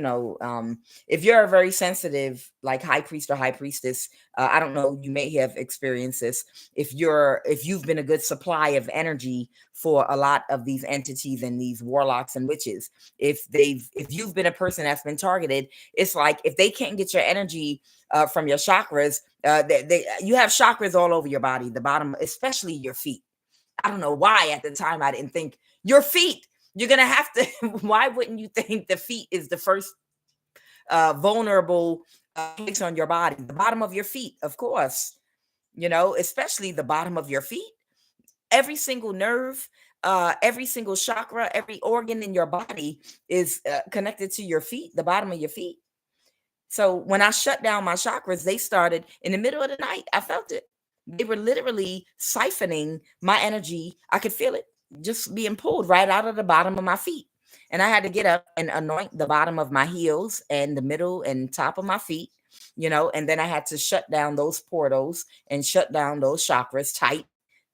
if you're a very sensitive, like high priest or high priestess, I don't know, you may have experienced this. If you've been a good supply of energy for a lot of these entities and these warlocks and witches, if you've been a person that's been targeted, it's like, if they can't get your energy from your chakras, you have chakras all over your body, the bottom, especially your feet. I don't know why at the time I didn't think your feet. You're going to have to, why wouldn't you think the feet is the first vulnerable place on your body? The bottom of your feet, of course, especially the bottom of your feet. Every single nerve, every single chakra, every organ in your body is connected to your feet, the bottom of your feet. So when I shut down my chakras, they started in the middle of the night. I felt it. They were literally siphoning my energy. I could feel it just being pulled right out of the bottom of my feet. And I had to get up and anoint the bottom of my heels and the middle and top of my feet, and then I had to shut down those portals and shut down those chakras tight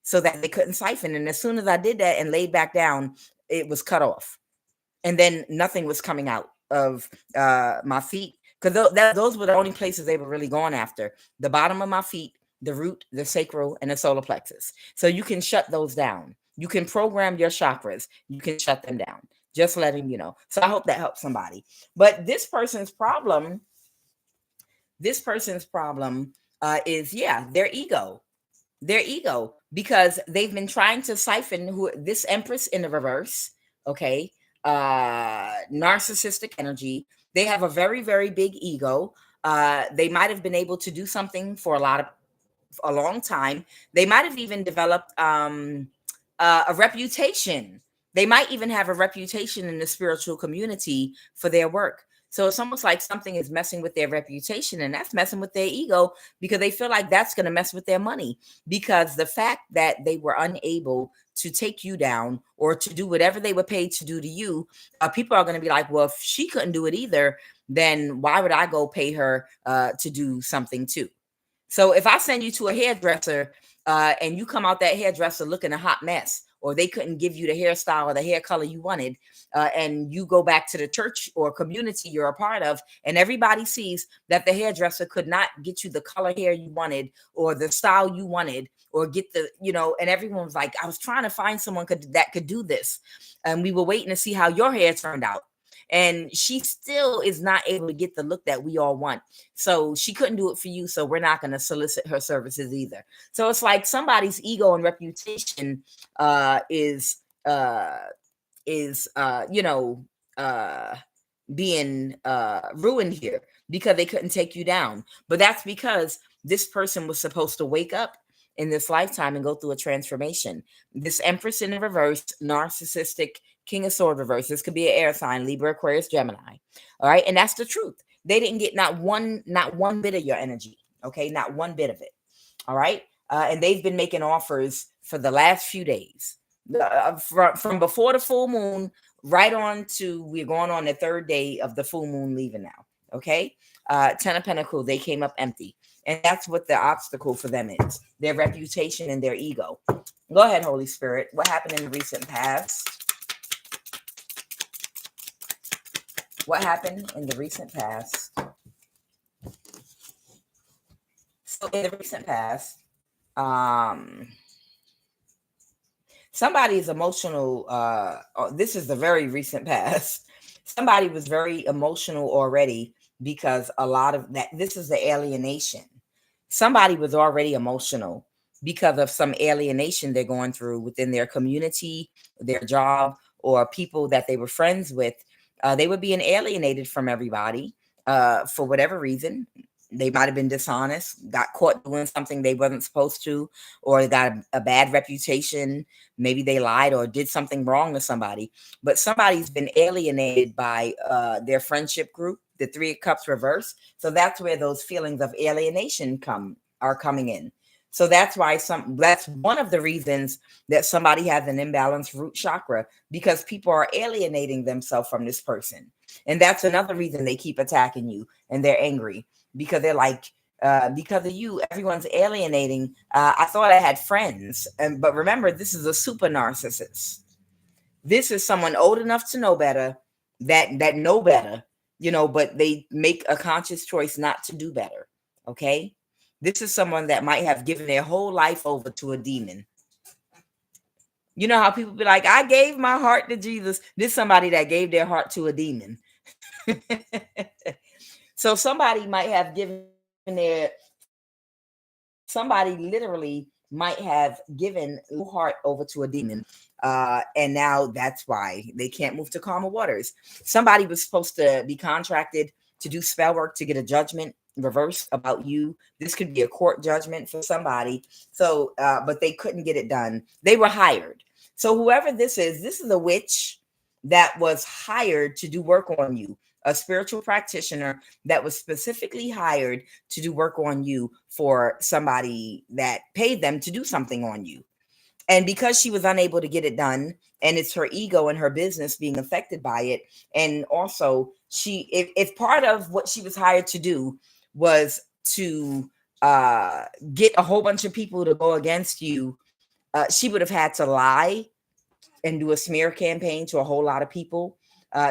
so that they couldn't siphon. And as soon as I did that and laid back down, it was cut off. And then nothing was coming out of my feet, because those were the only places they were really going after: the bottom of my feet, the root, the sacral, and the solar plexus. So you can shut those down. You can program your chakras. You can shut them down. Just letting you know. So I hope that helps somebody. But this person's problem is, their ego. Their ego, because they've been trying to siphon who this Empress in the reverse, okay, narcissistic energy. They have a very, very big ego. They might have been able to do something for a long time. They might have even developed a reputation. They might even have a reputation in the spiritual community for their work. So it's almost like something is messing with their reputation, and that's messing with their ego, because they feel like that's going to mess with their money. Because the fact that they were unable to take you down or to do whatever they were paid to do to you, people are going to be like, well, if she couldn't do it either, then why would I go pay her to do something too? So if I send you to a hairdresser and you come out that hairdresser looking a hot mess, or they couldn't give you the hairstyle or the hair color you wanted, and you go back to the church or community you're a part of, and everybody sees that the hairdresser could not get you the color hair you wanted or the style you wanted, or get the, and everyone was like, I was trying to find someone that could do this. And we were waiting to see how your hair turned out. And she still is not able to get the look that we all want. So she couldn't do it for you. So we're not going to solicit her services either. So it's like somebody's ego and reputation is being ruined here, because they couldn't take you down. But that's because this person was supposed to wake up in this lifetime and go through a transformation. This Empress in the reverse, narcissistic King of Sword reverse. This could be an air sign, Libra, Aquarius, Gemini. All right. And that's the truth. They didn't get not one bit of your energy. Okay. Not one bit of it. All right. And they've been making offers for the last few days, from before the full moon right on to, we're going on the third day of the full moon leaving now. Okay. 10 of Pentacles, they came up empty. And that's what the obstacle for them is, their reputation and their ego. Go ahead, Holy Spirit. What happened in the recent past? What happened in the recent past? So in the recent past, somebody's emotional, this is the very recent past. Somebody was very emotional already, because a lot of that, this is the alienation. Somebody was already emotional because of some alienation they're going through within their community, their job, or people that they were friends with. They were being alienated from everybody for whatever reason. They might have been dishonest, got caught doing something they wasn't supposed to, or they got a bad reputation. Maybe they lied or did something wrong to somebody. But somebody's been alienated by their friendship group, the Three of Cups reverse. So that's where those feelings of alienation are coming in. So that's why that's one of the reasons that somebody has an imbalanced root chakra, because people are alienating themselves from this person. And that's another reason they keep attacking you and they're angry, because they're like, because of you, everyone's alienating. I thought I had friends. But remember, this is a super narcissist. This is someone old enough to know better, that know better, but they make a conscious choice not to do better. Okay. This is someone that might have given their whole life over to a demon. You know how people be like, I gave my heart to Jesus. This is somebody that gave their heart to a demon. So somebody might have somebody literally might have given their heart over to a demon. And now that's why they can't move to calmer waters. Somebody was supposed to be contracted to do spell work to get a judgment reverse about you. This could be a court judgment for somebody. So, but they couldn't get it done. They were hired. So whoever this is a witch that was hired to do work on you, a spiritual practitioner that was specifically hired to do work on you for somebody that paid them to do something on you. And because she was unable to get it done, and it's her ego and her business being affected by it. And also if part of what she was hired to do was to get a whole bunch of people to go against you, she would have had to lie and do a smear campaign to a whole lot of people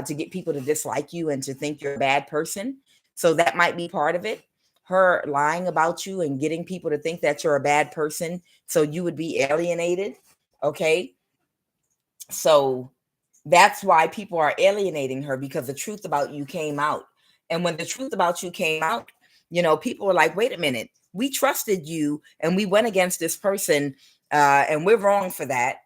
to get people to dislike you and to think you're a bad person. So that might be part of it. Her lying about you and getting people to think that you're a bad person, so you would be alienated. Okay. So that's why people are alienating her, because the truth about you came out. And when the truth about you came out, people were like, wait a minute, We trusted you and we went against this person, and we're wrong for that.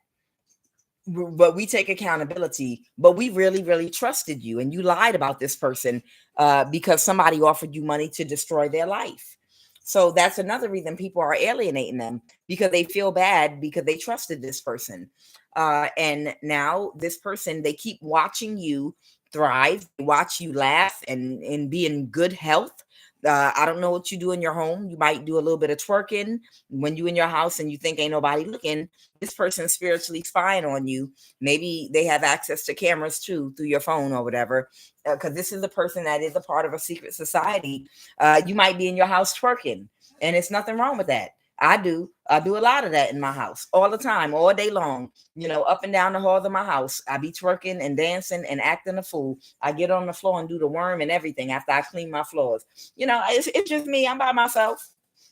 But we take accountability. But we really, really trusted you, and you lied about this person because somebody offered you money to destroy their life. So that's another reason people are alienating them, because they feel bad because they trusted this person. And now this person, they keep watching you thrive, watch you laugh and be in good health. I don't know what you do in your home. You might do a little bit of twerking when you in your house and you think ain't nobody looking. This person's spiritually spying on you. Maybe they have access to cameras too through your phone or whatever, because this is a person that is a part of a secret society. You might be in your house twerking, and it's nothing wrong with that. I do a lot of that in my house all the time, all day long, up and down the halls of my house. I be twerking and dancing and acting a fool. I get on the floor and do the worm and everything after I clean my floors. It's just me. I'm by myself.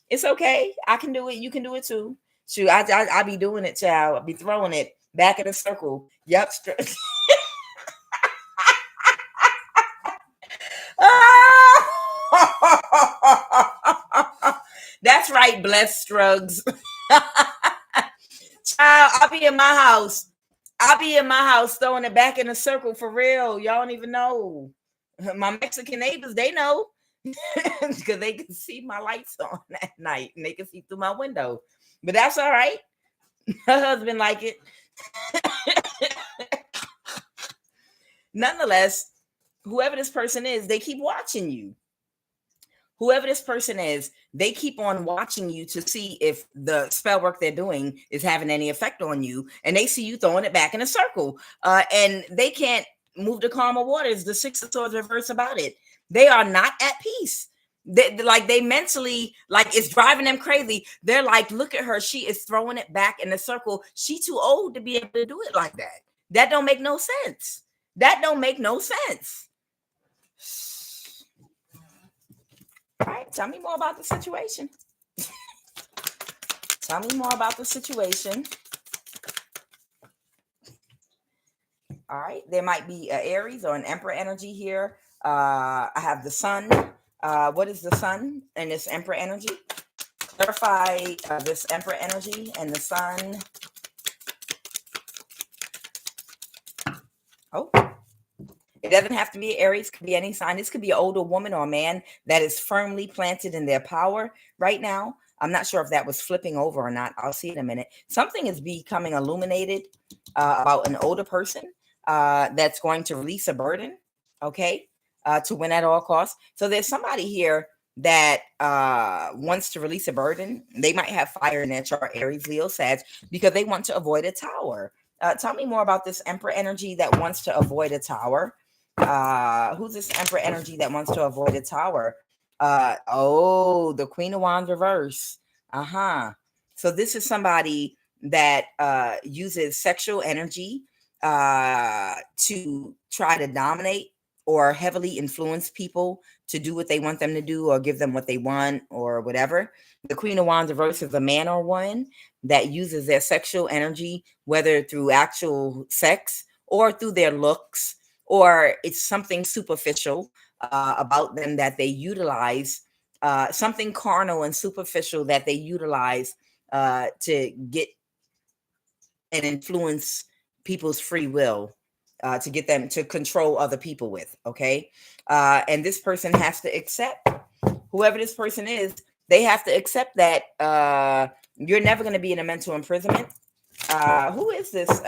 It's okay. I can do it. You can do it too. Shoot, I be doing it, child. I be throwing it back in a circle. Yep. That's right, blessed Strugs. Child, I'll be in my house. Throwing it back in a circle for real. Y'all don't even know. My Mexican neighbors, they know. Because they can see my lights on at night and they can see through my window. But that's all right. Her husband like it. Nonetheless, whoever this person is, they keep watching you. Whoever this person is, they keep on watching you to see if the spell work they're doing is having any effect on you. And they see you throwing it back in a circle. And they can't move the karma waters, the Six of Swords reverse about it. They are not at peace. They mentally, it's driving them crazy. They're like, look at her. She is throwing it back in a circle. She too old to be able to do it like that. That don't make no sense. All right, tell me more about the situation. All right, there might be an Aries or an Emperor energy here. I have the Sun. What is the Sun and this Emperor energy? Clarify this Emperor energy and the Sun. Oh, it doesn't have to be Aries. It could be any sign. This could be an older woman or a man that is firmly planted in their power right now. I'm not sure if that was flipping over or not. I'll see in a minute. Something is becoming illuminated about an older person that's going to release a burden, okay, to win at all costs. So there's somebody here that wants to release a burden. They might have fire in their chart, Aries, Leo, Sag, because they want to avoid a tower. Tell me more about this Emperor energy that wants to avoid a tower. Who's this Emperor energy that wants to avoid a tower? The Queen of Wands reverse. So this is somebody that uses sexual energy to try to dominate or heavily influence people to do what they want them to do or give them what they want or whatever. The Queen of Wands reverse is a man or woman that uses their sexual energy, whether through actual sex or through their looks, or it's something superficial about them that they utilize, something carnal and superficial that they utilize to get and influence people's free will, to get them to control other people with, okay? And this person has to accept, whoever this person is, they have to accept that you're never going to be in a mental imprisonment. Who is this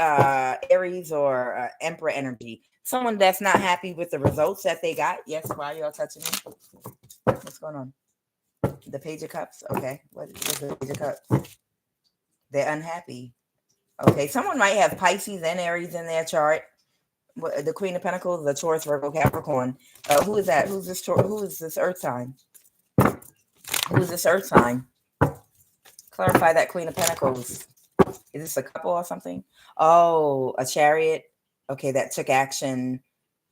Aries or Emperor energy? Someone that's not happy with the results that they got. Yes, why are y'all touching me? What's going on? The Page of Cups? Okay. What is the Page of Cups? They're unhappy. Okay, someone might have Pisces and Aries in their chart. The Queen of Pentacles, the Taurus, Virgo, Capricorn. Who is that? Who is this Earth sign? Who is this Earth sign? Clarify that Queen of Pentacles. Is this a couple or something? Oh, a Chariot. Okay, that took action.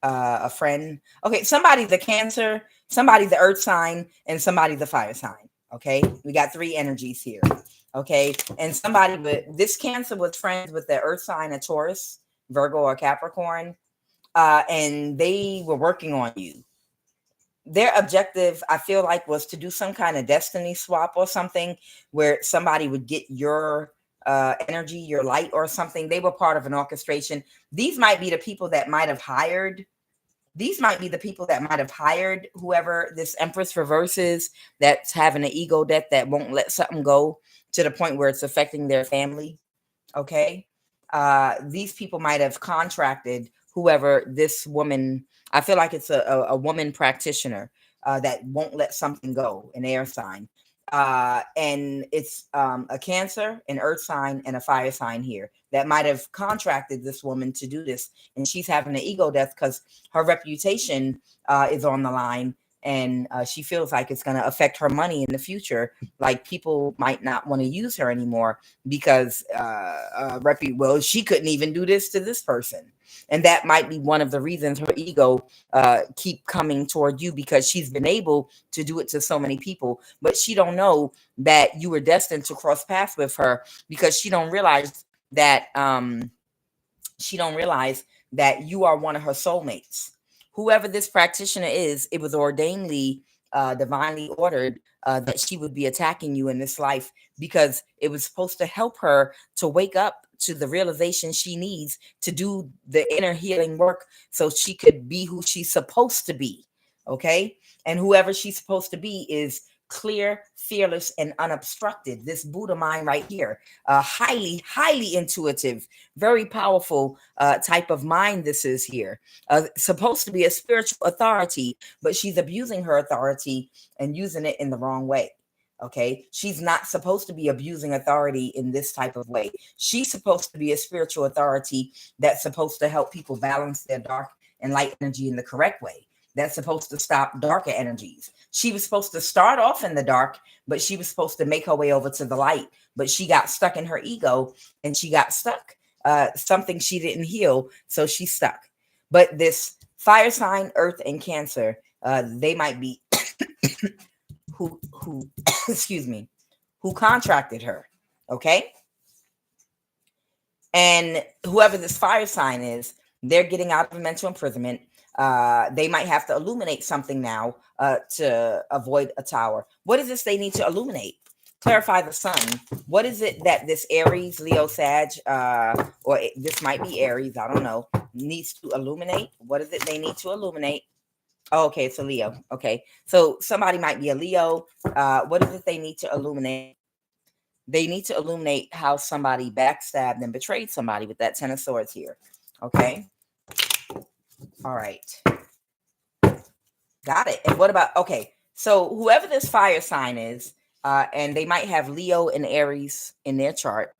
A friend. Okay, somebody's the Cancer, somebody's the Earth sign, and somebody's the fire sign. Okay, we got three energies here. Okay, and somebody, but this Cancer was friends with the Earth sign, a Taurus, Virgo, or Capricorn, and they were working on you. their objective, I feel like, was to do some kind of destiny swap or something where somebody would get your energy, your light or something. They were part of an orchestration. These might be the people that might have hired. These might be the people that might have hired whoever this Empress Reverse is, that's having an ego death that won't let something go to the point where it's affecting their family. Okay. These people might have contracted whoever this woman, I feel like it's a woman practitioner that won't let something go, an air sign. And it's a Cancer, an earth sign, and a fire sign here that might have contracted this woman to do this. And she's having an ego death because her reputation is on the line. And she feels like it's going to affect her money in the future. Like people might not want to use her anymore because well, she couldn't even do this to this person. And that might be one of the reasons her ego keep coming toward you, because she's been able to do it to so many people, but she don't know that you were destined to cross paths with her, because she don't realize that you are one of her soulmates. Whoever this practitioner is, it was ordainedly, divinely ordered that she would be attacking you in this life, because it was supposed to help her to wake up to the realization she needs to do the inner healing work so she could be who she's supposed to be. Okay. And whoever she's supposed to be is clear, fearless, and unobstructed. This Buddha mind right here, highly, highly intuitive, very powerful type of mind this is here. Supposed to be a spiritual authority, but she's abusing her authority and using it in the wrong way. Okay. She's not supposed to be abusing authority in this type of way. She's supposed to be a spiritual authority that's supposed to help people balance their dark and light energy in the correct way. That's supposed to stop darker energies. She was supposed to start off in the dark, but she was supposed to make her way over to the light. But she got stuck in her ego, and she got stuck. Something she didn't heal, so she's stuck. But this fire sign, Earth, and Cancer, they might be who excuse me, who contracted her. Okay. And whoever this fire sign is, they're getting out of mental imprisonment. They might have to illuminate something now to avoid a tower. What is this they need to illuminate? Clarify the sun. What is it that this Aries, Leo, Sag, this might be Aries, I don't know, needs to illuminate? What is it they need to illuminate? Oh, okay, it's a Leo. Okay, so somebody might be a Leo. What is it they need to illuminate? They need to illuminate how somebody backstabbed and betrayed somebody with that Ten of Swords here. Okay. All right. Got it. And what about, okay, so whoever this fire sign is, and they might have Leo and Aries in their chart.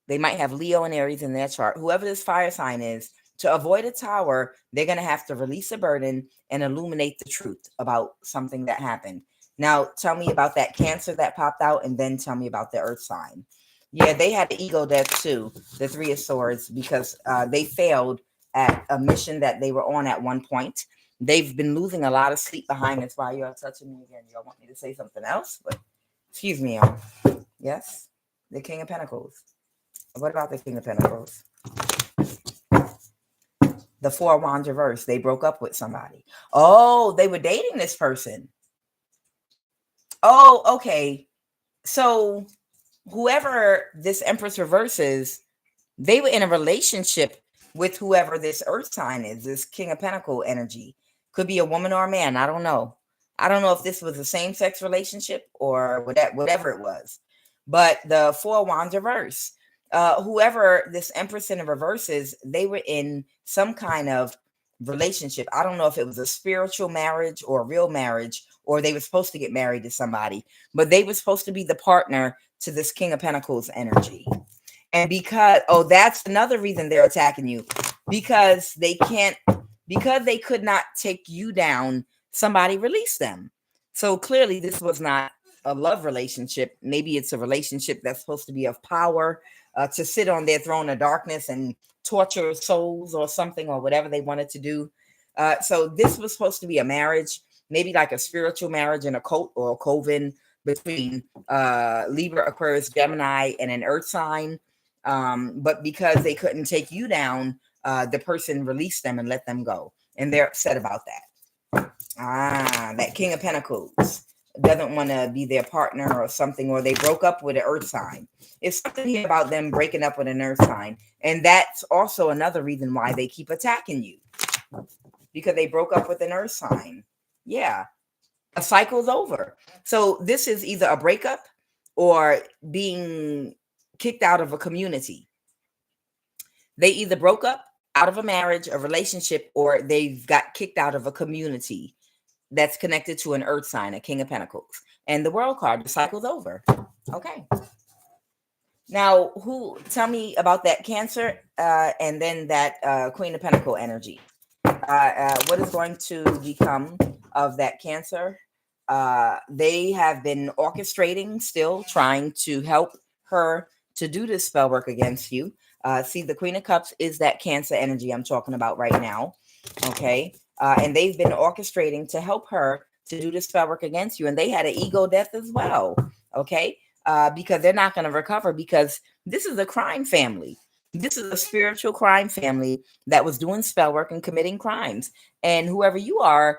They might have Leo and Aries in their chart. Whoever this fire sign is, to avoid a tower, they're going to have to release a burden and illuminate the truth about something that happened. Now, tell me about that Cancer that popped out, and then tell me about the Earth sign. Yeah, they had the ego death too, the Three of Swords, because they failed at a mission that they were on at one point. They've been losing a lot of sleep behind this. Why y'all touching me again? Y'all want me to say something else? But excuse me, y'all. Yes, the King of Pentacles. What about the King of Pentacles? The Four of Wands reverse. They broke up with somebody. Oh, they were dating this person. Oh, okay. So whoever this Empress reverse is, they were in a relationship with whoever this Earth sign is, this King of Pentacle energy. Could be a woman or a man. I don't know. I don't know if this was a same-sex relationship or whatever it was. But the Four of Wands reverse, whoever this Empress in the reverse is, they were in some kind of relationship. I don't know if it was a spiritual marriage or a real marriage, or they were supposed to get married to somebody, but they were supposed to be the partner to this King of Pentacles energy. And because, oh, that's another reason they're attacking you, because they could not take you down, somebody released them. So clearly this was not a love relationship. Maybe it's a relationship that's supposed to be of power, to sit on their throne of darkness and torture souls or something, or whatever they wanted to do. So this was supposed to be a marriage, maybe like a spiritual marriage in a cult or a coven between Libra, Aquarius, Gemini, and an Earth sign. But because they couldn't take you down, the person released them and let them go. And they're upset about that. That King of Pentacles doesn't want to be their partner or something, or they broke up with an earth sign. It's something here about them breaking up with an earth sign. And that's also another reason why they keep attacking you, because they broke up with an earth sign. Yeah. A cycle's over. So this is either a breakup or being kicked out of a community. They either broke up out of a marriage, a relationship, or they've got kicked out of a community that's connected to an earth sign, a King of Pentacles. And the World card, the cycle's over. Okay. Now, tell me about that Cancer and then that Queen of Pentacle energy. What is going to become of that Cancer? They have been orchestrating, still trying to help her to do this spell work against you. See, the Queen of Cups is that Cancer energy I'm talking about right now. Okay. And they've been orchestrating to help her to do this spell work against you. And they had an ego death as well. Okay. Because they're not going to recover, because this is a crime family. This is a spiritual crime family that was doing spell work and committing crimes. And whoever you are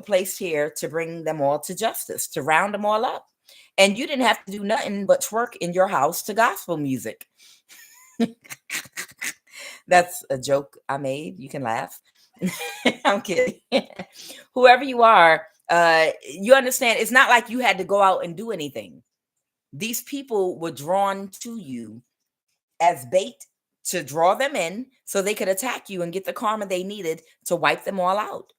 placed here to bring them all to justice, to round them all up. And you didn't have to do nothing but twerk in your house to gospel music. That's a joke I made. You can laugh. I'm kidding. Whoever you are, you understand, it's not like you had to go out and do anything. These people were drawn to you as bait to draw them in so they could attack you and get the karma they needed to wipe them all out.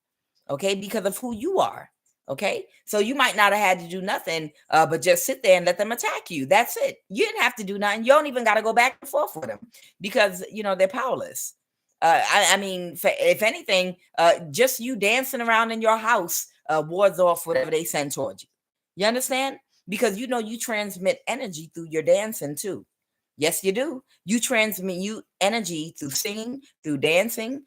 Okay, because of who you are. Okay, so you might not have had to do nothing, but just sit there and let them attack you. That's it. You didn't have to do nothing. You don't even got to go back and forth with them, because they're powerless. I mean, if anything, just you dancing around in your house wards off whatever they send towards you. You understand? Because you transmit energy through your dancing too. Yes, you do. You transmit energy through singing, through dancing,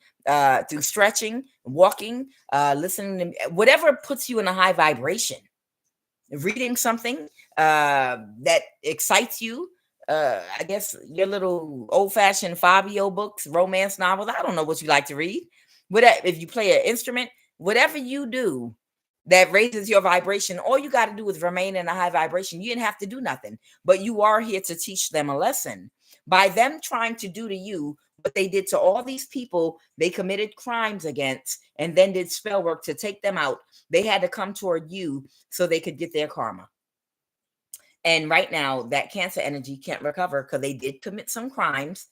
through stretching, walking, listening to whatever puts you in a high vibration. Reading something that excites you. I guess your little old-fashioned Fabio books, romance novels. I don't know what you like to read. If you play an instrument, whatever you do that raises your vibration, all you got to do is remain in a high vibration. You didn't have to do nothing, but you are here to teach them a lesson. By them trying to do to you what they did to all these people they committed crimes against and then did spell work to take them out, they had to come toward you so they could get their karma. And right now, that Cancer energy can't recover because they did commit some crimes,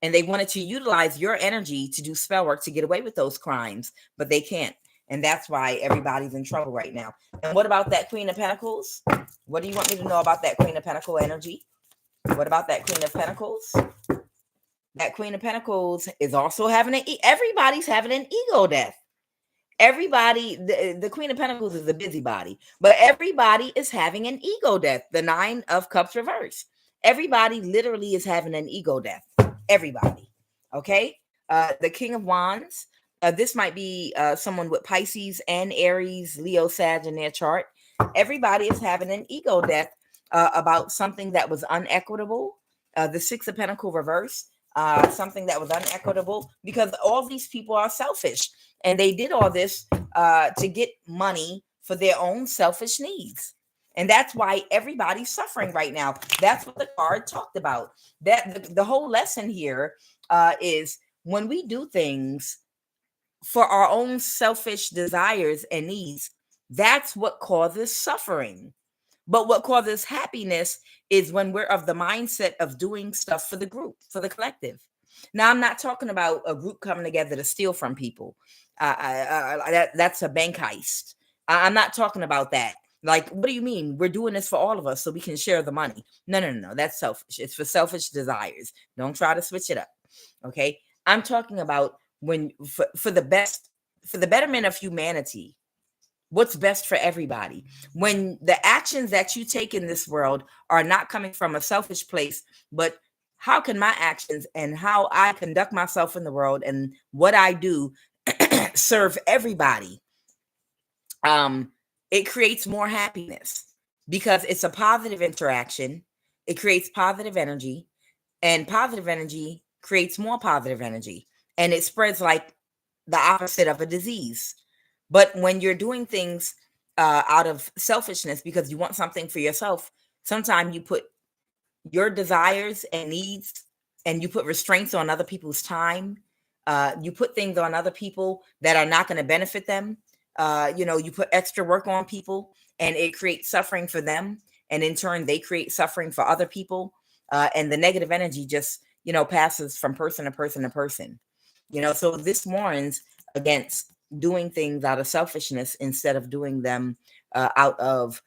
and they wanted to utilize your energy to do spell work to get away with those crimes, but they can't. And that's why everybody's in trouble right now. And what about that Queen of Pentacles? What do you want me to know about that Queen of Pentacle energy? What about that Queen of Pentacles? That Queen of Pentacles is also having everybody's having an ego death. Everybody, the Queen of Pentacles is a busybody, but everybody is having an ego death. The Nine of Cups reverse. Everybody literally is having an ego death. Everybody. Okay. The King of Wands. This might be someone with Pisces and Aries, Leo, Sag in their chart. Everybody is having an ego death about something that was unequitable. The Six of Pentacles reverse. Something that was unequitable, because all these people are selfish. And they did all this to get money for their own selfish needs. And that's why everybody's suffering right now. That's what the card talked about. That the whole lesson here is when we do things for our own selfish desires and needs, that's what causes suffering. But what causes happiness is when we're of the mindset of doing stuff for the group, for the collective. Now, I'm not talking about a group coming together to steal from people. That's a bank heist. I'm not talking about that. Like, what do you mean? We're doing this for all of us so we can share the money. No. That's selfish. It's for selfish desires. Don't try to switch it up. Okay. I'm talking about when for the betterment of humanity. What's best for everybody. When the actions that you take in this world are not coming from a selfish place, but how can my actions and how I conduct myself in the world and what I do serve everybody? It creates more happiness because it's a positive interaction. It creates positive energy, and positive energy creates more positive energy, and it spreads like the opposite of a disease. But when you're doing things out of selfishness because you want something for yourself, sometimes you put your desires and needs and you put restraints on other people's time. You put things on other people that are not going to benefit them. You put extra work on people and it creates suffering for them. And in turn, they create suffering for other people. And the negative energy just, passes from person to person to person. So this warns against doing things out of selfishness instead of doing them out of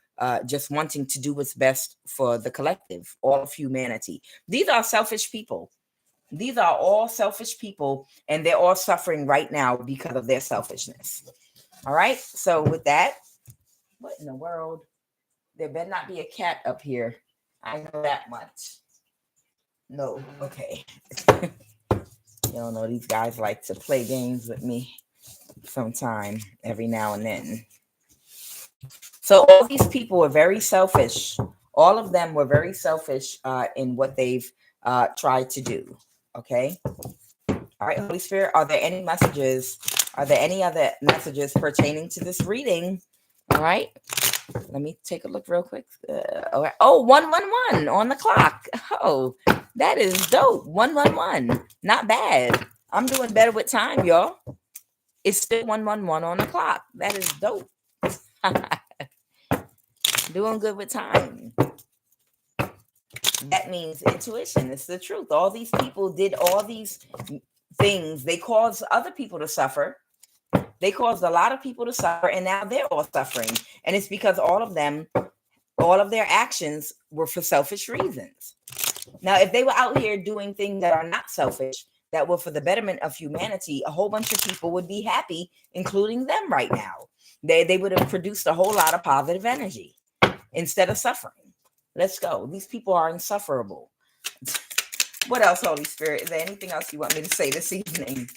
just wanting to do what's best for the collective, all of humanity. These are selfish people. These are all selfish people, and they're all suffering right now because of their selfishness. All right. So with that, what in the world? There better not be a cat up here. I know that much. No. Okay. You don't know, these guys like to play games with me sometime, every now and then. So all these people were very selfish. All of them were very selfish in what they've tried to do. Okay. All right, Holy Spirit, are there any messages? Are there any other messages pertaining to this reading? All right. Let me take a look real quick. All right. Oh, 111 on the clock. Oh, that is dope. 111. Not bad. I'm doing better with time, y'all. It's still 111 on the clock. That is dope. Doing good with time. That means intuition. It's the truth. All these people did all these things. They caused other people to suffer. They caused a lot of people to suffer, and now they're all suffering. And it's because all of their actions were for selfish reasons. Now, if they were out here doing things that are not selfish, that were for the betterment of humanity, a whole bunch of people would be happy, including them right now. They would have produced a whole lot of positive energy instead of suffering. Let's go. These people are insufferable. What else, Holy Spirit? Is there anything else you want me to say this evening?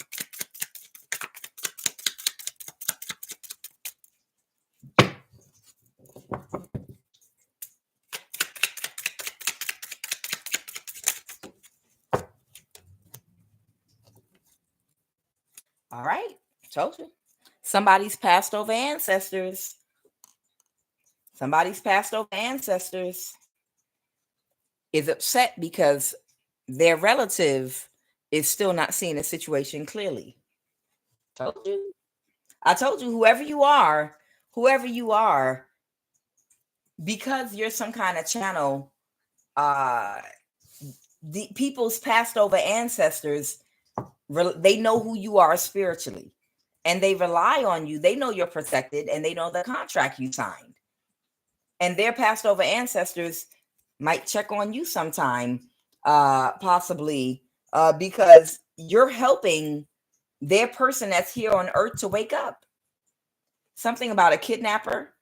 All right. Told you. Somebody's passed over ancestors. Somebody's passed over ancestors is upset because their relative is still not seeing the situation clearly. Told you. I told you, whoever you are, because you're some kind of channel, the people's passed over ancestors, they know who you are spiritually, and they rely on you. They know you're protected, and they know the contract you signed. And their passed over ancestors might check on you sometime, possibly, because you're helping their person that's here on earth to wake up. Something about a kidnapper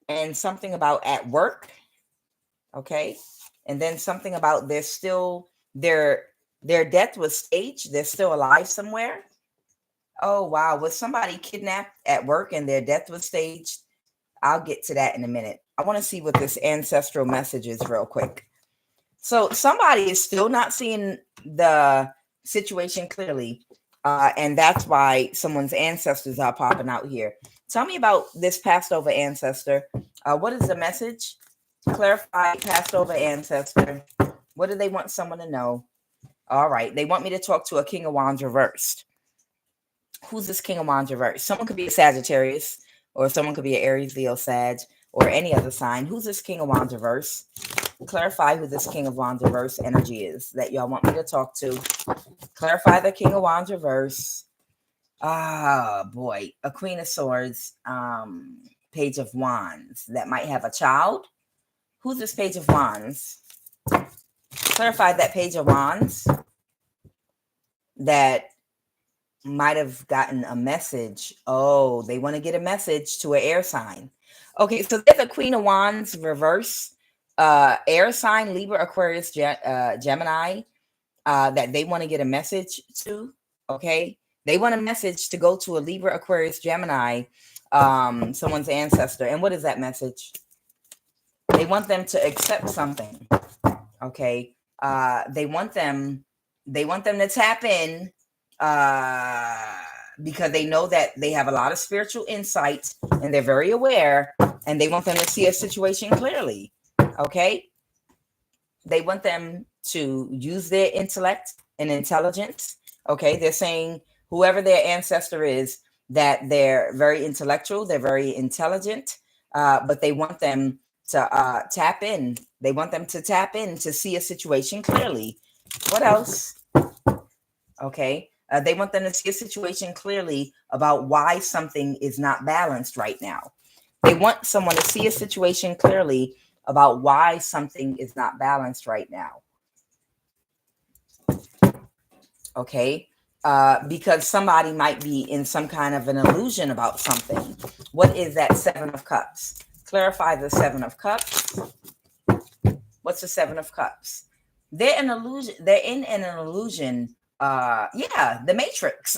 and something about at work. Okay. And then something about their death was staged. They're still alive somewhere. Oh, wow. Was somebody kidnapped at work and their death was staged? I'll get to that in a minute. I want to see what this ancestral message is real quick. So somebody is still not seeing the situation clearly. And that's why someone's ancestors are popping out here. Tell me about this passed over ancestor. What is the message? Clarify passed over ancestor. What do they want someone to know? All right. They want me to talk to a King of Wands reversed. Who's this King of Wands reversed? Someone could be a Sagittarius, or someone could be an Aries, Leo, Sag, or any other sign. Who's this King of Wands reverse? Clarify who this King of Wands reverse energy is that y'all want me to talk to. Clarify the King of Wands reverse. Ah, boy. A Queen of Swords, Page of Wands that might have a child. Who's this Page of Wands? Clarify that Page of Wands that might have gotten a message. Oh, they want to get a message to an air sign. Okay, so there's a Queen of Wands reverse, air sign, Libra, Aquarius, Gemini, that they want to get a message to. Okay, they want a message to go to a Libra, Aquarius, Gemini, someone's ancestor. And what is that message? They want them to accept something. Okay, they want them to tap in. because they know that they have a lot of spiritual insights and they're very aware, and they want them to see a situation clearly. Okay. They want them to use their intellect and intelligence. Okay. They're saying whoever their ancestor is, that they're very intellectual, they're very intelligent, but they want them to tap in. They want them to tap in to see a situation clearly. What else? Okay. They want them to see a situation clearly about why something is not balanced right now. They want someone to see a situation clearly about why something is not balanced right now. Okay. Because somebody might be in some kind of an illusion about something. What is that Seven of Cups? Clarify the Seven of Cups. What's the Seven of Cups? They're an illusion. They're in an illusion. Yeah, the Matrix.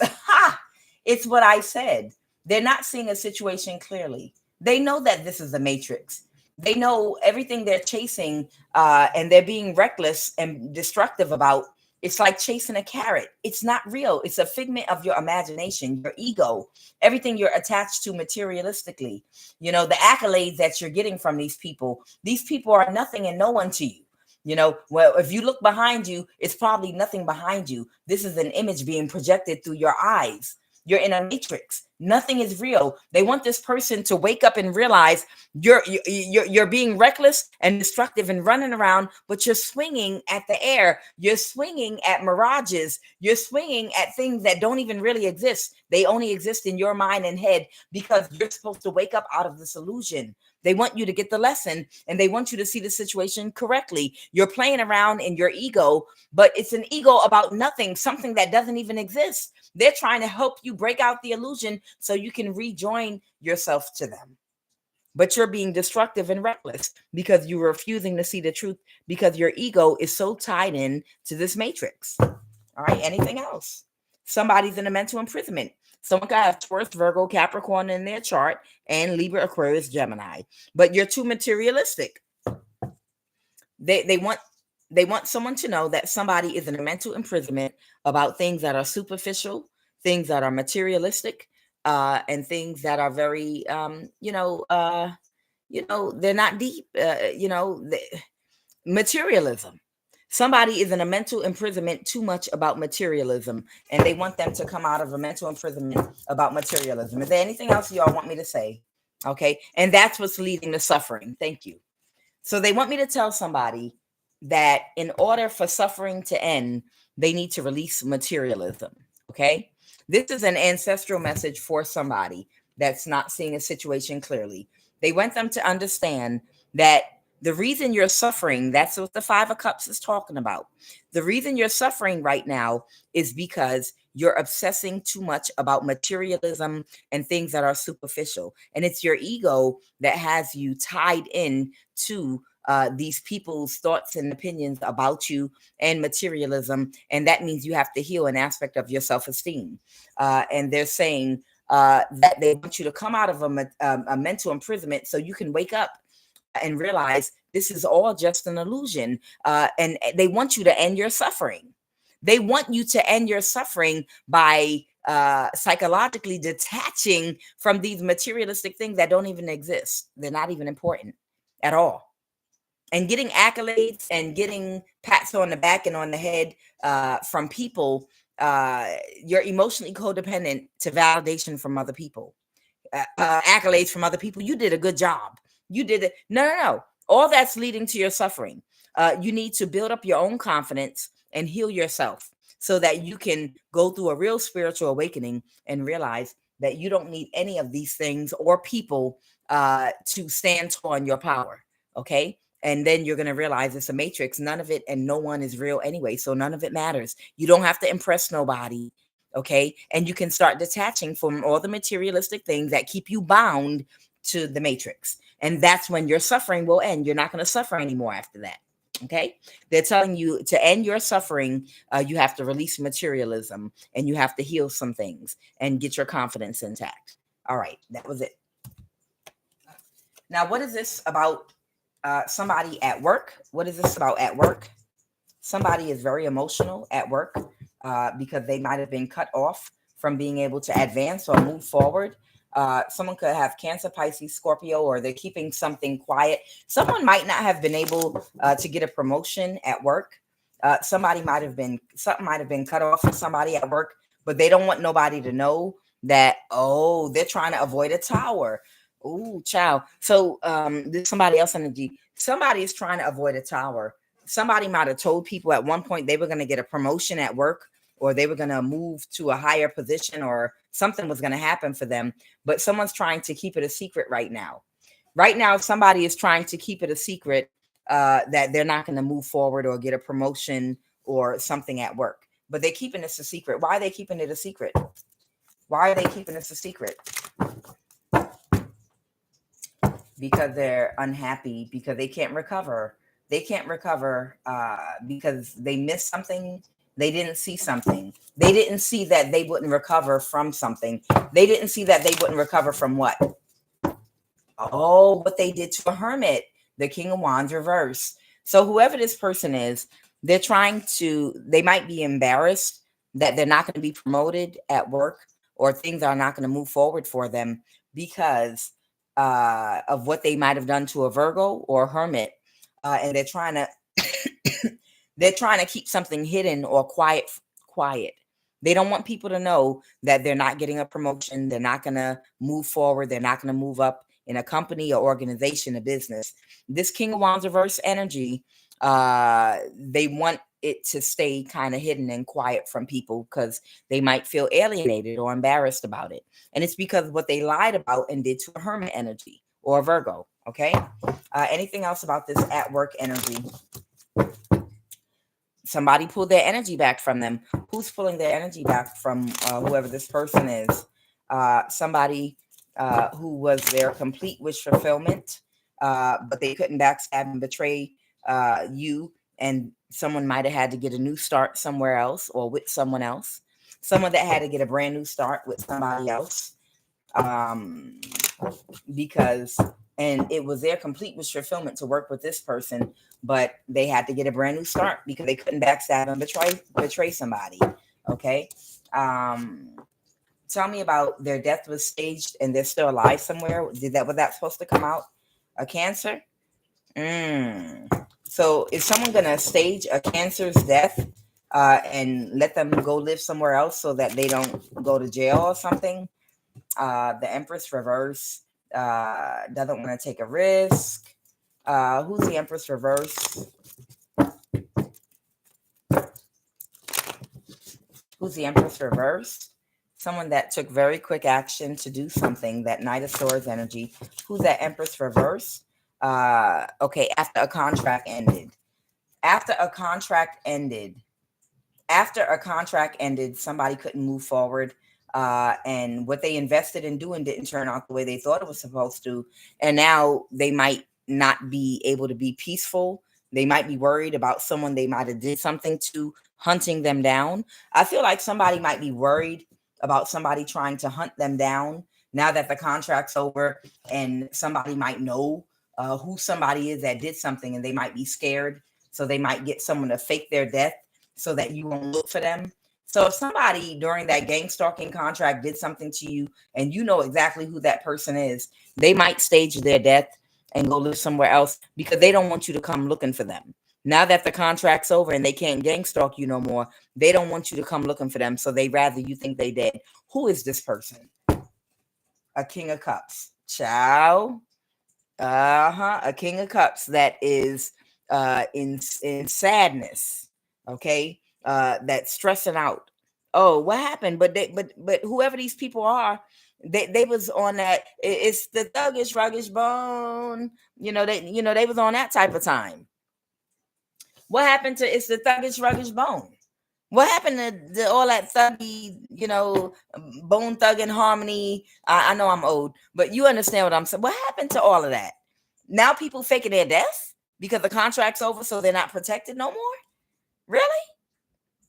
It's what I said. They're not seeing a situation clearly. They know that this is the Matrix. They know everything they're chasing, and they're being reckless and destructive about. It's like chasing a carrot. It's not real. It's a figment of your imagination, your ego, everything you're attached to materialistically. You know, the accolades that you're getting from these people are nothing and no one to you. You know, well, if you look behind you, it's probably nothing behind you. This is an image being projected through your eyes. You're in a matrix. Nothing is real. They want this person to wake up and realize you're being reckless and destructive and running around, but you're swinging at the air. You're swinging at mirages. You're swinging at things that don't even really exist. They only exist in your mind and head because you're supposed to wake up out of this illusion. They want you to get the lesson, and they want you to see the situation correctly. You're playing around in your ego, but it's an ego about nothing, something that doesn't even exist. They're trying to help you break out the illusion so you can rejoin yourself to them. But you're being destructive and reckless because you're refusing to see the truth because your ego is so tied in to this matrix. All right. Anything else? Somebody's in a mental imprisonment. Someone could have Taurus, Virgo, Capricorn in their chart, and Libra, Aquarius, Gemini. But you're too materialistic. They want someone to know that somebody is in a mental imprisonment about things that are superficial, things that are materialistic, and things that are very, they're not deep. Materialism. Somebody is in a mental imprisonment too much about materialism, and they want them to come out of a mental imprisonment about materialism. Is there anything else y'all want me to say? Okay. And that's what's leading to suffering. Thank you. So they want me to tell somebody that in order for suffering to end, they need to release materialism. Okay. This is an ancestral message for somebody that's not seeing a situation clearly. They want them to understand that the reason you're suffering, that's what the Five of Cups is talking about. The reason you're suffering right now is because you're obsessing too much about materialism and things that are superficial. And it's your ego that has you tied in to these people's thoughts and opinions about you and materialism. And that means you have to heal an aspect of your self-esteem. And they're saying that they want you to come out of a mental imprisonment so you can wake up and realize this is all just an illusion. And they want you to end your suffering. They want you to end your suffering by psychologically detaching from these materialistic things that don't even exist. They're not even important at all. And getting accolades and getting pats on the back and on the head from people, you're emotionally codependent to validation from other people. Accolades from other people. You did a good job. You did it. No. All that's leading to your suffering. You need to build up your own confidence and heal yourself so that you can go through a real spiritual awakening and realize that you don't need any of these things or people to stand tall in your power. Okay. And then you're going to realize it's a matrix. None of it and no one is real anyway. So none of it matters. You don't have to impress nobody. Okay. And you can start detaching from all the materialistic things that keep you bound to the matrix. And that's when your suffering will end. You're not going to suffer anymore after that. Okay. They're telling you to end your suffering. You have to release materialism and you have to heal some things and get your confidence intact. All right. That was it. Now, what is this about? Somebody at work? What is this about at work? Somebody is very emotional at work because they might have been cut off from being able to advance or move forward. Someone could have Cancer, Pisces, Scorpio, or they're keeping something quiet. Someone might not have been able to get a promotion at work. Something might have been cut off for somebody at work, but they don't want nobody to know that, oh, they're trying to avoid a tower. Ooh, child. So there's somebody else energy. Somebody is trying to avoid a tower. Somebody might have told people at one point they were going to get a promotion at work, or they were going to move to a higher position, or something was going to happen for them. But someone's trying to keep it a secret right now. Right now, somebody is trying to keep it a secret that they're not going to move forward or get a promotion or something at work. But they're keeping this a secret. Why are they keeping it a secret? Why are they keeping this a secret? Because they're unhappy, because they can't recover. They can't recover because they missed something. They didn't see something. They didn't see that they wouldn't recover from something. They didn't see that they wouldn't recover from what? Oh, what they did to a hermit, the King of Wands reverse. So whoever this person is, they might be embarrassed that they're not going to be promoted at work, or things are not going to move forward for them because of what they might have done to a Virgo or a hermit. And they're trying to keep something hidden or quiet. They don't want people to know that they're not getting a promotion. They're not going to move forward. They're not going to move up in a company or organization, a business. This King of Wands reverse energy, they want it to stay kind of hidden and quiet from people because they might feel alienated or embarrassed about it. And it's because of what they lied about and did to a hermit energy or a Virgo. Okay. Anything else about this at work energy? Somebody pulled their energy back from them. Who's pulling their energy back from whoever this person is? Somebody who was their complete wish fulfillment, but they couldn't backstab and betray you. And someone might have had to get a new start somewhere else or with someone else. Someone that had to get a brand new start with somebody else. And it was their complete wish fulfillment to work with this person, but they had to get a brand new start because they couldn't backstab and betray somebody. Okay. Tell me about their death was staged and they're still alive somewhere. Was that supposed to come out? A Cancer? So is someone going to stage a Cancer's death and let them go live somewhere else so that they don't go to jail or something? The Empress reverse doesn't want to take a risk. Who's the Empress reverse? Who's the Empress reverse? Someone that took very quick action to do something. That Knight of Swords energy. Who's that Empress reverse? Okay, after a contract ended. After a contract ended, somebody couldn't move forward. And what they invested in doing didn't turn out the way they thought it was supposed to. And now they might not be able to be peaceful. They might be worried about someone they might have did something to, hunting them down. I feel like somebody might be worried about somebody trying to hunt them down now that the contract's over, and somebody might know who somebody is that did something, and they might be scared. So they might get someone to fake their death so that you won't look for them. So if somebody during that gang stalking contract did something to you and you know exactly who that person is, they might stage their death and go live somewhere else because they don't want you to come looking for them. Now that the contract's over and they can't gang stalk you no more, they don't want you to come looking for them. So they rather you think they dead. Who is this person? A King of Cups. Ciao. A King of Cups that is in sadness. Okay. That's stressing out. Oh, what happened? But whoever these people are, they was on that. It's the thuggish, ruggish bone. They was on that type of time. What happened to it's the thuggish, ruggish bone? What happened to all that thuggy, bone thugging harmony? I know I'm old, but you understand what I'm saying. What happened to all of that? Now people faking their death because the contract's over, so they're not protected no more. Really?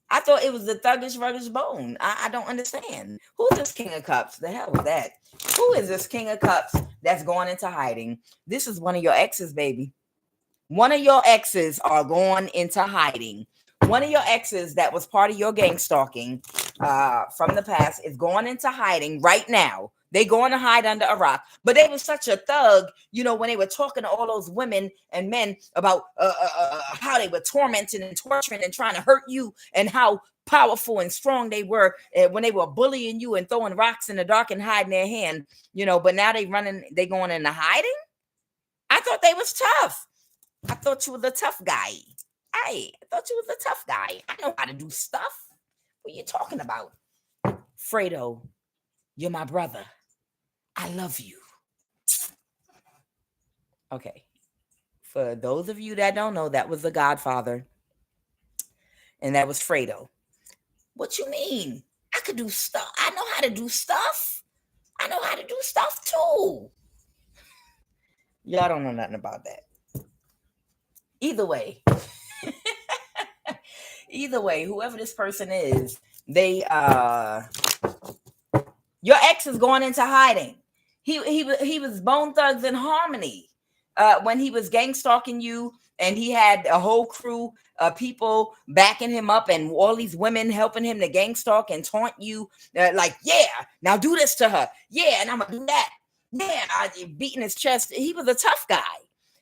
I thought it was the thuggish, ruggish bone. I don't understand. Who's this King of Cups? The hell was that? Who is this King of Cups that's going into hiding? This is one of your exes, baby. One of your exes are going into hiding. One of your exes that was part of your gang stalking from the past is going into hiding right now. They going to hide under a rock. But they were such a thug, you know, when they were talking to all those women and men about how they were tormenting and torturing and trying to hurt you, and how powerful and strong they were when they were bullying you and throwing rocks in the dark and hiding their hand, you know. But now they going into hiding. I thought they was tough. I thought you were the tough guy. I thought you was the tough guy. I know how to do stuff. What are you talking about? Fredo, you're my brother. I love you. Okay. For those of you that don't know, that was the Godfather. And that was Fredo. What you mean? I could do stuff. I know how to do stuff. I know how to do stuff too. Y'all don't know nothing about that. Either way. Either way, whoever this person is, they your ex is going into hiding. He was Bone Thugs and Harmony when he was gang stalking you, and he had a whole crew of people backing him up and all these women helping him to gang stalk and taunt you, like, yeah, now do this to her, yeah, and I'm gonna do that, yeah, beating his chest. He was a tough guy.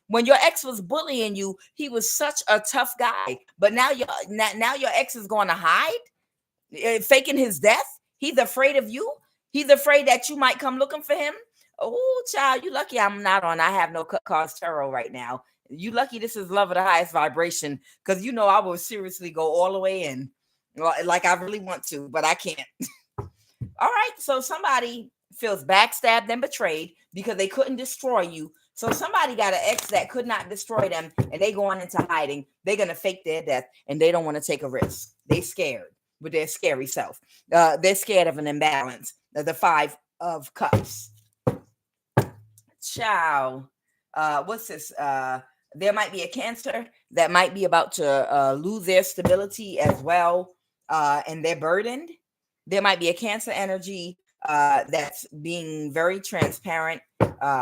When your ex was bullying you, he was such a tough guy. But now your ex is going to hide, faking his death. He's afraid of you. He's afraid that you might come looking for him. Oh, child, you lucky I'm not on I Have No Cut Cards Tarot right now. You lucky this is Love of the Highest Vibration, because you know I will seriously go all the way in, like I really want to, but I can't. All right, so somebody feels backstabbed and betrayed because they couldn't destroy you. So somebody got an ex that could not destroy them, and they going into hiding. They're going to fake their death, and they don't want to take a risk. They scared with their scary self. They're scared of an imbalance. The Five of Cups. Ciao. What's this? There might be a Cancer that might be about to lose their stability as well, and they're burdened. There might be a Cancer energy that's being very transparent,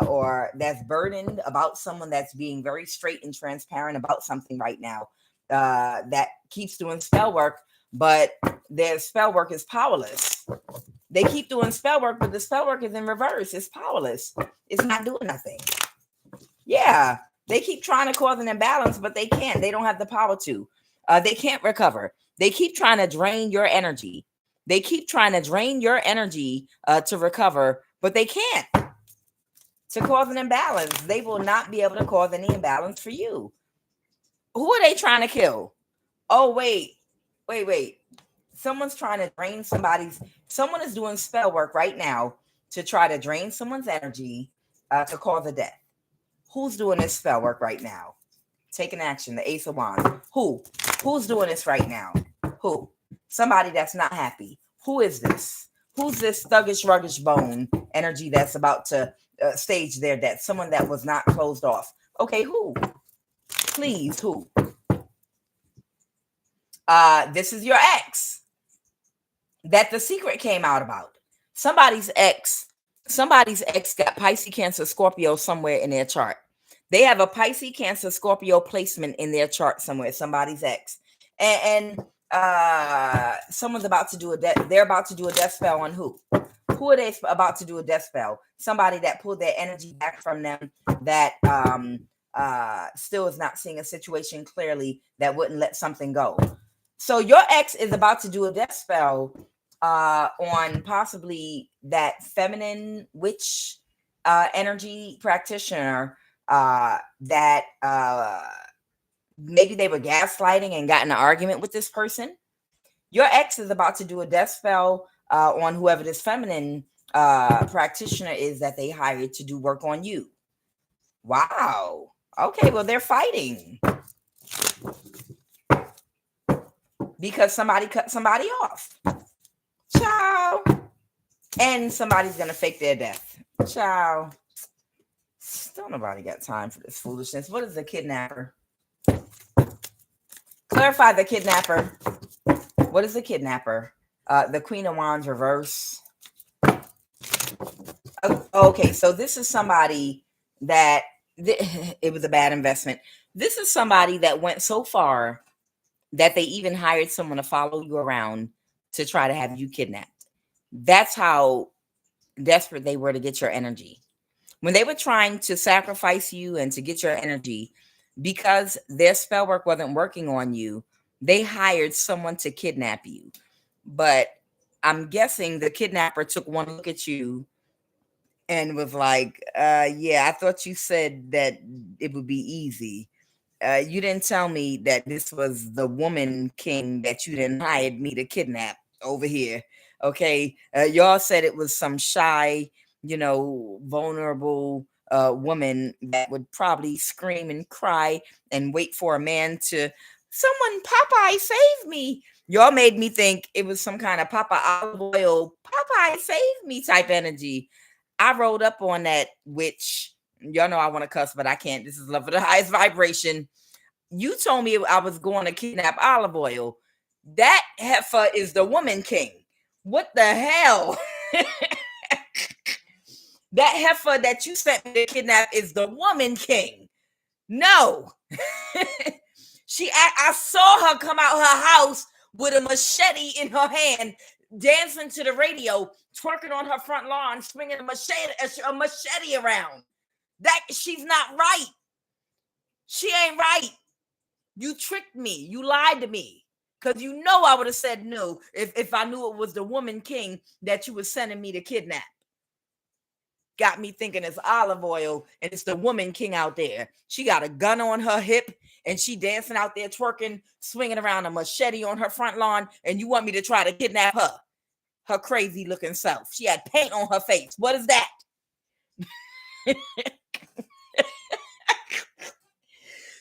or that's burdened about someone that's being very straight and transparent about something right now, that keeps doing spell work, but their spell work is powerless. They keep doing spell work, but the spell work is in reverse. It's powerless. It's not doing nothing. Yeah, they keep trying to cause an imbalance, but they can't. They don't have the power to. They can't recover. They keep trying to drain your energy. They keep trying to drain your energy to recover, but they can't. To cause an imbalance, they will not be able to cause any imbalance for you. Who are they trying to kill? Oh, wait. Someone's trying to drain someone is doing spell work right now to try to drain someone's energy to cause a death. Who's doing this spell work right now? Taking action, the Ace of Wands. Who's doing this right now? Who? Somebody that's not happy. Who is this? Who's this thuggish, ruggish bone energy that's about to stage their death? Someone that was not closed off. Okay, who? Please, who? This is your ex that the secret came out about. Somebody's ex got Pisces, Cancer, Scorpio somewhere in their chart. They have a Pisces, Cancer, Scorpio placement in their chart somewhere. Somebody's ex, and someone's about to do they're about to do a death spell on who? Who are they about to do a death spell? Somebody that pulled their energy back from them, that still is not seeing a situation clearly, that wouldn't let something go. So your ex is about to do a death spell on possibly that feminine witch energy practitioner that maybe they were gaslighting and got in an argument with this person. Your ex is about to do a death spell on whoever this feminine practitioner is that they hired to do work on you. Wow. Okay, well, they're fighting because somebody cut somebody off. Ciao. And somebody's going to fake their death. Ciao. Still nobody got time for this foolishness. What is the Kidnapper? Clarify the Kidnapper. What is the Kidnapper? The Queen of Wands reverse. Okay, so this is somebody that it was a bad investment. This is somebody that went so far that they even hired someone to follow you around to try to have you kidnapped. That's how desperate they were to get your energy. When they were trying to sacrifice you and to get your energy, because their spell work wasn't working on you, they hired someone to kidnap you. But I'm guessing the kidnapper took one look at you and was like, yeah, I thought you said that it would be easy. You didn't tell me that this was the woman king that you didn't hired me to kidnap over here. Okay. Y'all said it was some shy, vulnerable woman that would probably scream and cry and wait for a man to, someone, Popeye, save me. Y'all made me think it was some kind of Papa olive oil, Popeye, save me type energy. I rolled up on that witch. Y'all know I want to cuss, but I can't. This is love of the highest vibration. You told me I was going to kidnap olive oil. That heifer is the woman king. What the hell? That heifer that you sent me to kidnap is the woman king. No. I saw her come out her house with a machete in her hand, dancing to the radio, twerking on her front lawn, swinging a machete around. That she's not right. She ain't right. You tricked me. You lied to me. Because I would have said no if I knew it was the woman king that you were sending me to kidnap. Got me thinking it's olive oil and it's the woman king out there. She got a gun on her hip and she dancing out there twerking, swinging around a machete on her front lawn, and you want me to try to kidnap her. Her crazy looking self. She had paint on her face. What is that?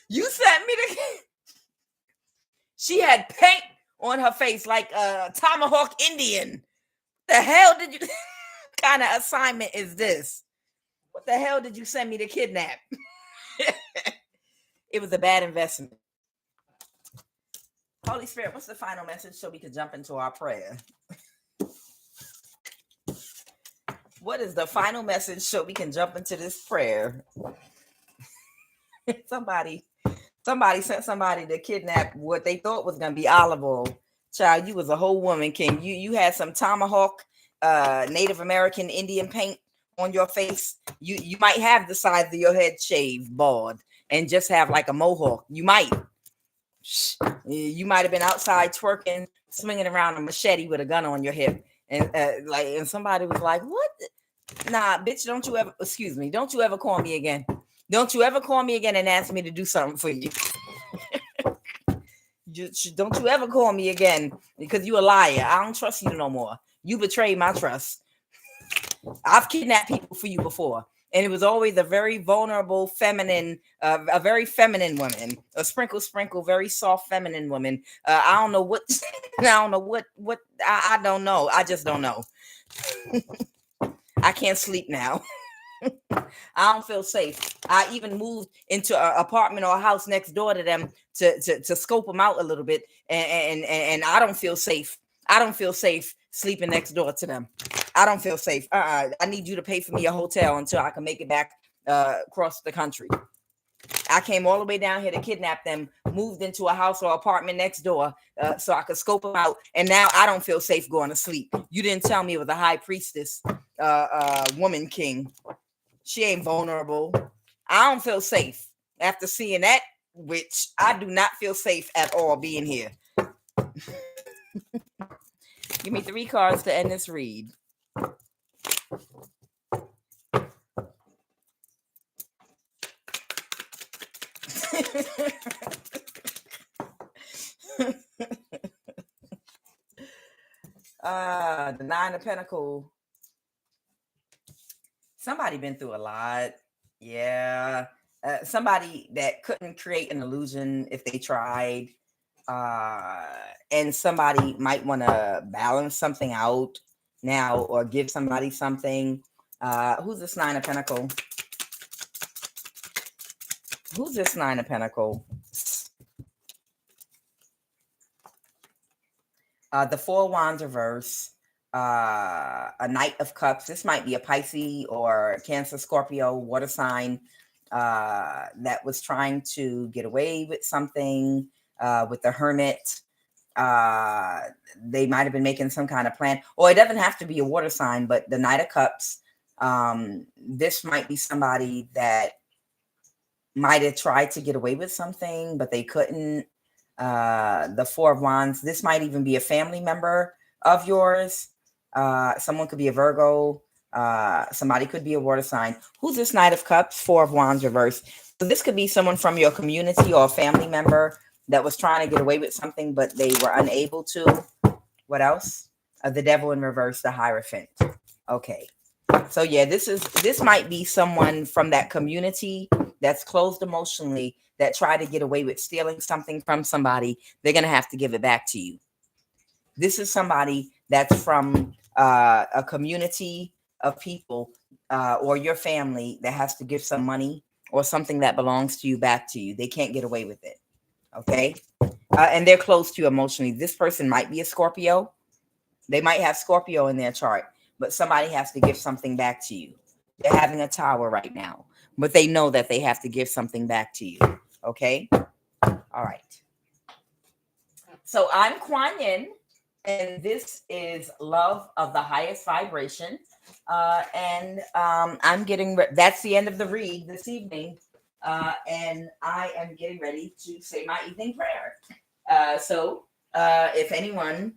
You sent me to... She had paint on her face like a tomahawk Indian. The hell did you... kind of assignment is this? What the hell did you send me to kidnap? It was a bad investment. Holy Spirit, what's the final message so we can jump into our prayer? What is the final message so we can jump into this prayer? Somebody sent somebody to kidnap what they thought was going to be olive oil. Child, you was a whole woman king. You had some tomahawk Native American Indian paint on your face. You might have the sides of your head shaved bald and just have like a mohawk. You might have been outside twerking, swinging around a machete with a gun on your hip, and somebody was like, "What? Nah, bitch, don't you ever call me again. Don't you ever call me again and ask me to do something for you. Don't you ever call me again because you a liar. I don't trust you no more. You betrayed my trust. I've kidnapped people for you before, and it was always a very vulnerable, feminine, a very feminine woman, a sprinkle, very soft, feminine woman. I don't know what, I don't know what, I don't know. I just don't know. I can't sleep now. I don't feel safe. I even moved into an apartment or a house next door to them to scope them out a little bit, and I don't feel safe. I don't feel safe sleeping next door to them. I don't feel safe. I need you to pay for me a hotel until I can make it back across the country. I came all the way down here to kidnap them, moved into a house or apartment next door so I could scope them out. And now I don't feel safe going to sleep. You didn't tell me it was a high priestess, woman king. She ain't vulnerable. I don't feel safe after seeing that, which I do not feel safe at all being here. Give me 3 cards to end this read. The 9 of Pentacles. Somebody been through a lot. Yeah. Somebody that couldn't create an illusion if they tried. And somebody might want to balance something out now or give somebody something. Who's this 9 of Pentacles? Who's this 9 of Pentacles? The 4 of Wands reverse. A Knight of Cups. This might be a Pisces or Cancer, Scorpio, water sign that was trying to get away with something with the Hermit. They might have been making some kind of plan, or it doesn't have to be a water sign, but the Knight of Cups, this might be somebody that might have tried to get away with something, but they couldn't. The Four of Wands, this might even be a family member of yours. Someone could be a Virgo. Somebody could be a water sign. Who's this Knight of Cups? Four of Wands reverse. So this could be someone from your community or a family member that was trying to get away with something, but they were unable to. What else? The Devil in reverse, the Hierophant. Okay. So yeah, this might be someone from that community that's closed emotionally that tried to get away with stealing something from somebody. They're going to have to give it back to you. This is somebody that's from a community of people or your family that has to give some money or something that belongs to you back to you. They can't get away with it. Okay. And they're close to you emotionally. This person might be a Scorpio. They might have Scorpio in their chart, but somebody has to give something back to you. They're having a tower right now, but they know that they have to give something back to you. Okay. All right. So I'm Kuan Yin, and this is Love of the Highest Vibration. I'm getting that's the end of the read this evening. And I am getting ready to say my evening prayer. So if anyone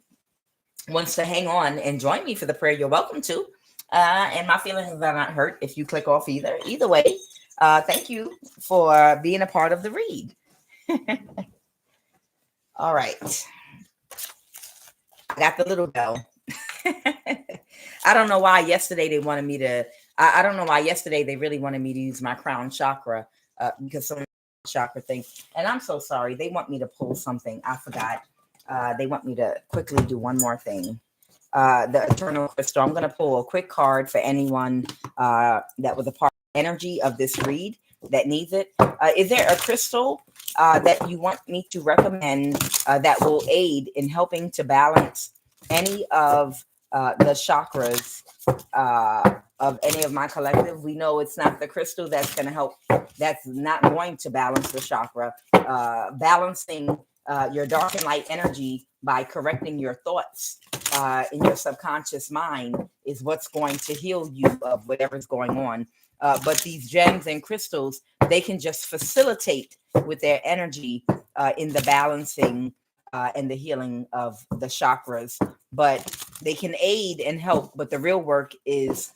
wants to hang on and join me for the prayer, you're welcome to. And my feelings are not hurt if you click off either. Either way, thank you for being a part of the read. All right. I got the little bell. I don't know why yesterday they wanted me to. I don't know why yesterday they really wanted me to use my crown chakra because some chakra thing. And I'm so sorry. They want me to pull something. I forgot. They want me to quickly do one more thing. The Eternal Crystal. I'm going to pull a quick card for anyone that was a part of the energy of this read that needs it. Is there a crystal that you want me to recommend that will aid in helping to balance any of the chakras of any of my collective? We know it's not the crystal that's going to help. That's not going to balance the chakra. Balancing your dark and light energy by correcting your thoughts in your subconscious mind is what's going to heal you of whatever's going on. But these gems and crystals, they can just facilitate with their energy in the balancing and the healing of the chakras. But they can aid and help. But the real work is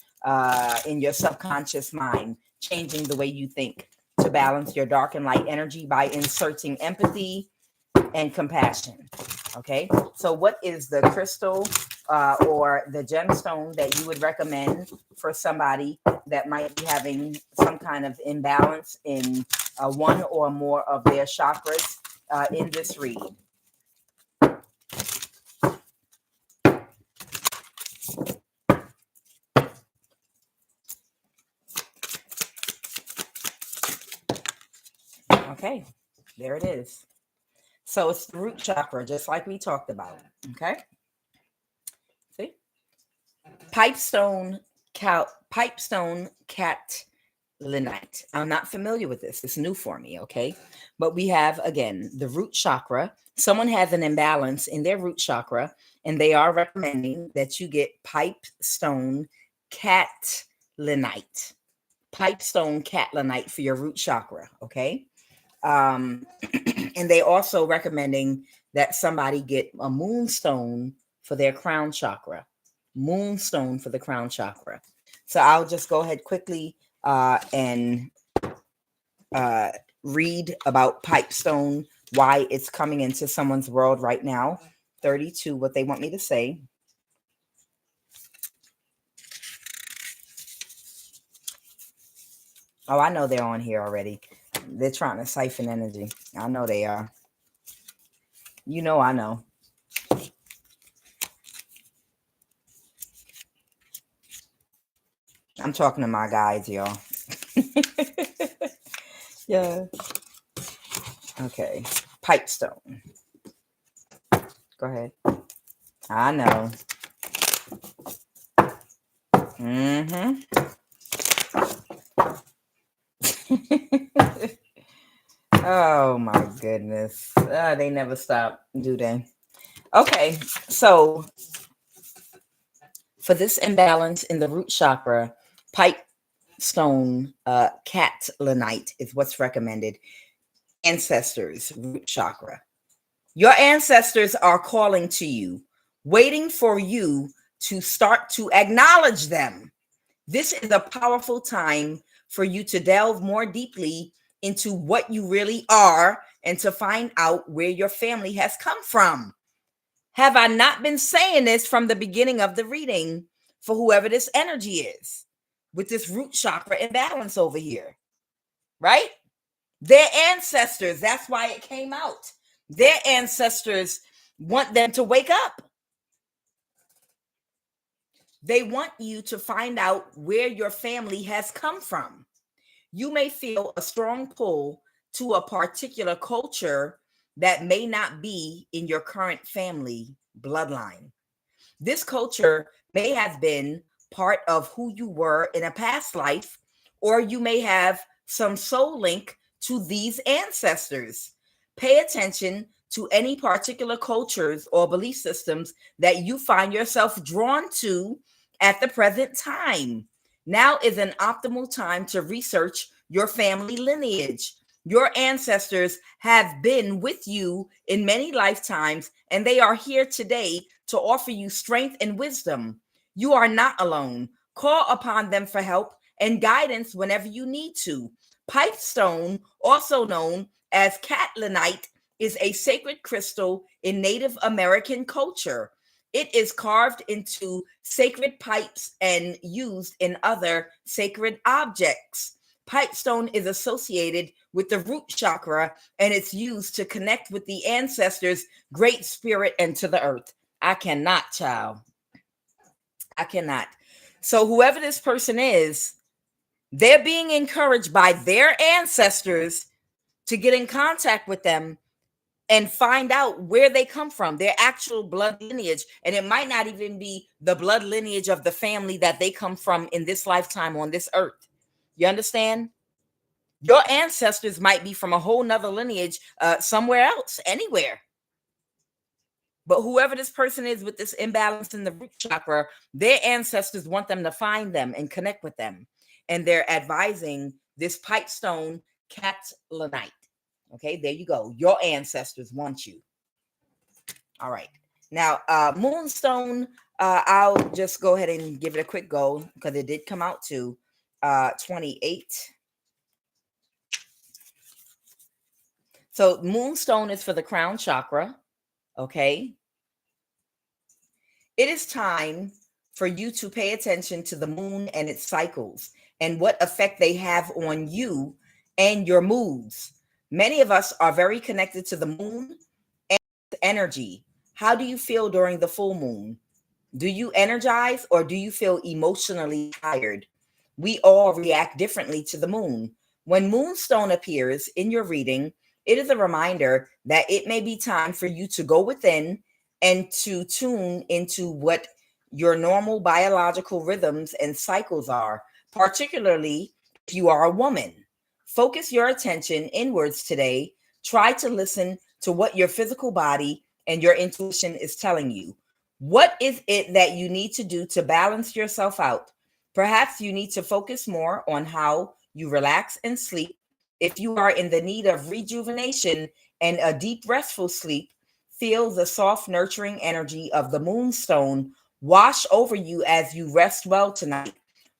in your subconscious mind, changing the way you think to balance your dark and light energy by inserting empathy and compassion. Okay, so what is the crystal or the gemstone that you would recommend for somebody that might be having some kind of imbalance in one or more of their chakras in this read? Okay, there it is. So it's the root chakra, just like we talked about. Okay. See? Pipestone cat Linite. I'm not familiar with this. It's new for me, okay? But we have, again, the root chakra. Someone has an imbalance in their root chakra, and they are recommending that you get pipestone cat Linite. Pipestone cat Linite for your root chakra, okay? And they also recommending that somebody get a moonstone for their crown chakra. Moonstone for the crown chakra. So I'll just go ahead quickly and read about pipestone, why it's coming into someone's world right now. 32, what they want me to say. Oh, I know they're on here already. They're trying to siphon energy. I know they are. You know, I know. I'm talking to my guides, y'all. Yeah. Okay. Pipestone. Go ahead. I know. Mm-hmm. Oh my goodness. They never stop, do they? Okay, so for this imbalance in the root chakra, pipe stone catlinite is what's recommended. Ancestors, root chakra. Your ancestors are calling to you, waiting for you to start to acknowledge them. This is a powerful time for you to delve more deeply into what you really are and to find out where your family has come from. Have I not been saying this from the beginning of the reading for whoever this energy is with this root chakra imbalance over here, right? Their ancestors, that's why it came out. Their ancestors want them to wake up. They want you to find out where your family has come from. You may feel a strong pull to a particular culture that may not be in your current family bloodline. This culture may have been part of who you were in a past life, or you may have some soul link to these ancestors. Pay attention to any particular cultures or belief systems that you find yourself drawn to at the present time. Now is an optimal time to research your family lineage. Your ancestors have been with you in many lifetimes, and they are here today to offer you strength and wisdom. You are not alone. Call upon them for help and guidance whenever you need to. Pipestone, also known as catlinite, is a sacred crystal in Native American culture. It is carved into sacred pipes and used in other sacred objects. Pipestone is associated with the root chakra, and it's used to connect with the ancestors' great spirit and to the earth. I cannot, child. I cannot. So whoever this person is, they're being encouraged by their ancestors to get in contact with them and find out where they come from, their actual blood lineage. And it might not even be the blood lineage of the family that they come from in this lifetime on this earth. You understand? Your ancestors might be from a whole nother lineage somewhere else, anywhere. But whoever this person is with this imbalance in the root chakra, their ancestors want them to find them and connect with them. And they're advising this pipestone catlinite. Okay, there you go. Your ancestors want you. All right. Now, moonstone, I'll just go ahead and give it a quick go because it did come out to 28. So moonstone is for the crown chakra. Okay. It is time for you to pay attention to the moon and its cycles and what effect they have on you and your moods. Many of us are very connected to the moon and energy. How do you feel during the full moon? Do you energize or do you feel emotionally tired? We all react differently to the moon. When moonstone appears in your reading, it is a reminder that it may be time for you to go within and to tune into what your normal biological rhythms and cycles are, particularly if you are a woman. Focus your attention inwards today. Try to listen to what your physical body and your intuition is telling you. What is it that you need to do to balance yourself out? Perhaps you need to focus more on how you relax and sleep. If you are in the need of rejuvenation and a deep, restful sleep, feel the soft, nurturing energy of the moonstone wash over you as you rest well tonight.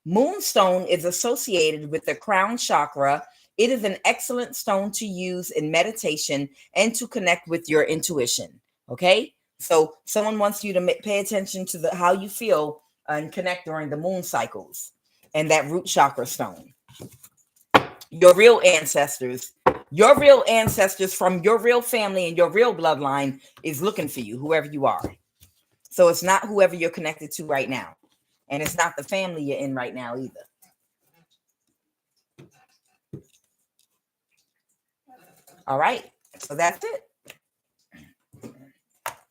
Moonstone is associated with the crown chakra. It is an excellent stone to use in meditation and to connect with your intuition. Okay? So someone wants you to pay attention to how you feel and connect during the moon cycles and that root chakra stone. Your real ancestors from your real family and your real bloodline is looking for you, whoever you are. So it's not whoever you're connected to right now. And it's not the family you're in right now either. All right. So that's it.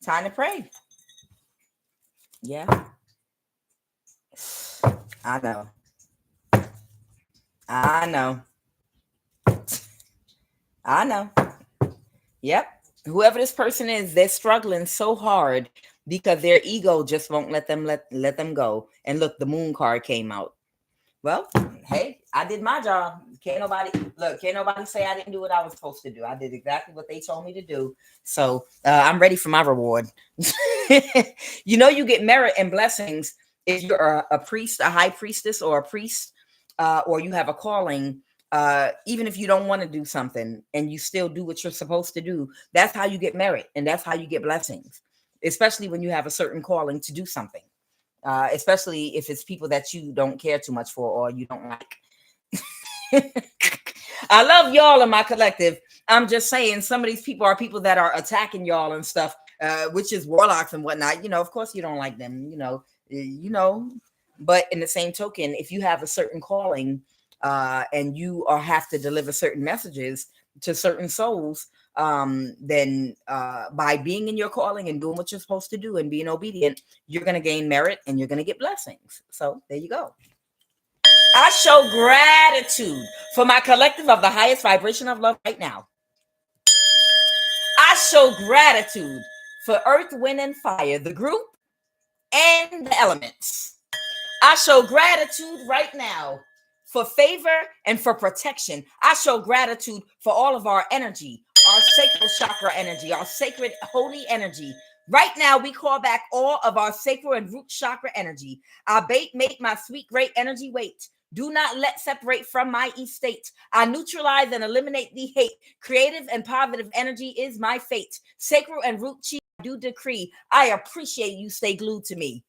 Time to pray. Yeah. I know. I know. Yep. Whoever this person is, they're struggling so hard because their ego just won't let them go. And look, the moon card came out. Well, hey, I did my job. Can't nobody say I didn't do what I was supposed to do. I did exactly what they told me to do. So I'm ready for my reward. You get merit and blessings if you're a priest, a high priestess, or a priest, or you have a calling. Even if you don't want to do something and you still do what you're supposed to do, that's how you get merit and that's how you get blessings, especially when you have a certain calling to do something. Especially if it's people that you don't care too much for or you don't like. I love y'all in my collective. I'm just saying some of these people are people that are attacking y'all and stuff, which is warlocks and whatnot. Of course you don't like them, but in the same token, if you have a certain calling and you have to deliver certain messages to certain souls, then by being in your calling and doing what you're supposed to do and being obedient, you're going to gain merit and you're going to get blessings. So there you go. I show gratitude for my collective of the highest vibration of love right now. I show gratitude for earth, wind, and fire, the group and the elements. I show gratitude right now for favor and for protection. I show gratitude for all of our energy, our sacral chakra energy, our sacred holy energy. Right now, we call back all of our sacral and root chakra energy. I make my sweet, great energy wait. Do not let separate from my estate. I neutralize and eliminate the hate. Creative and positive energy is my fate. Sacral and root chi do decree. I appreciate you. Stay glued to me.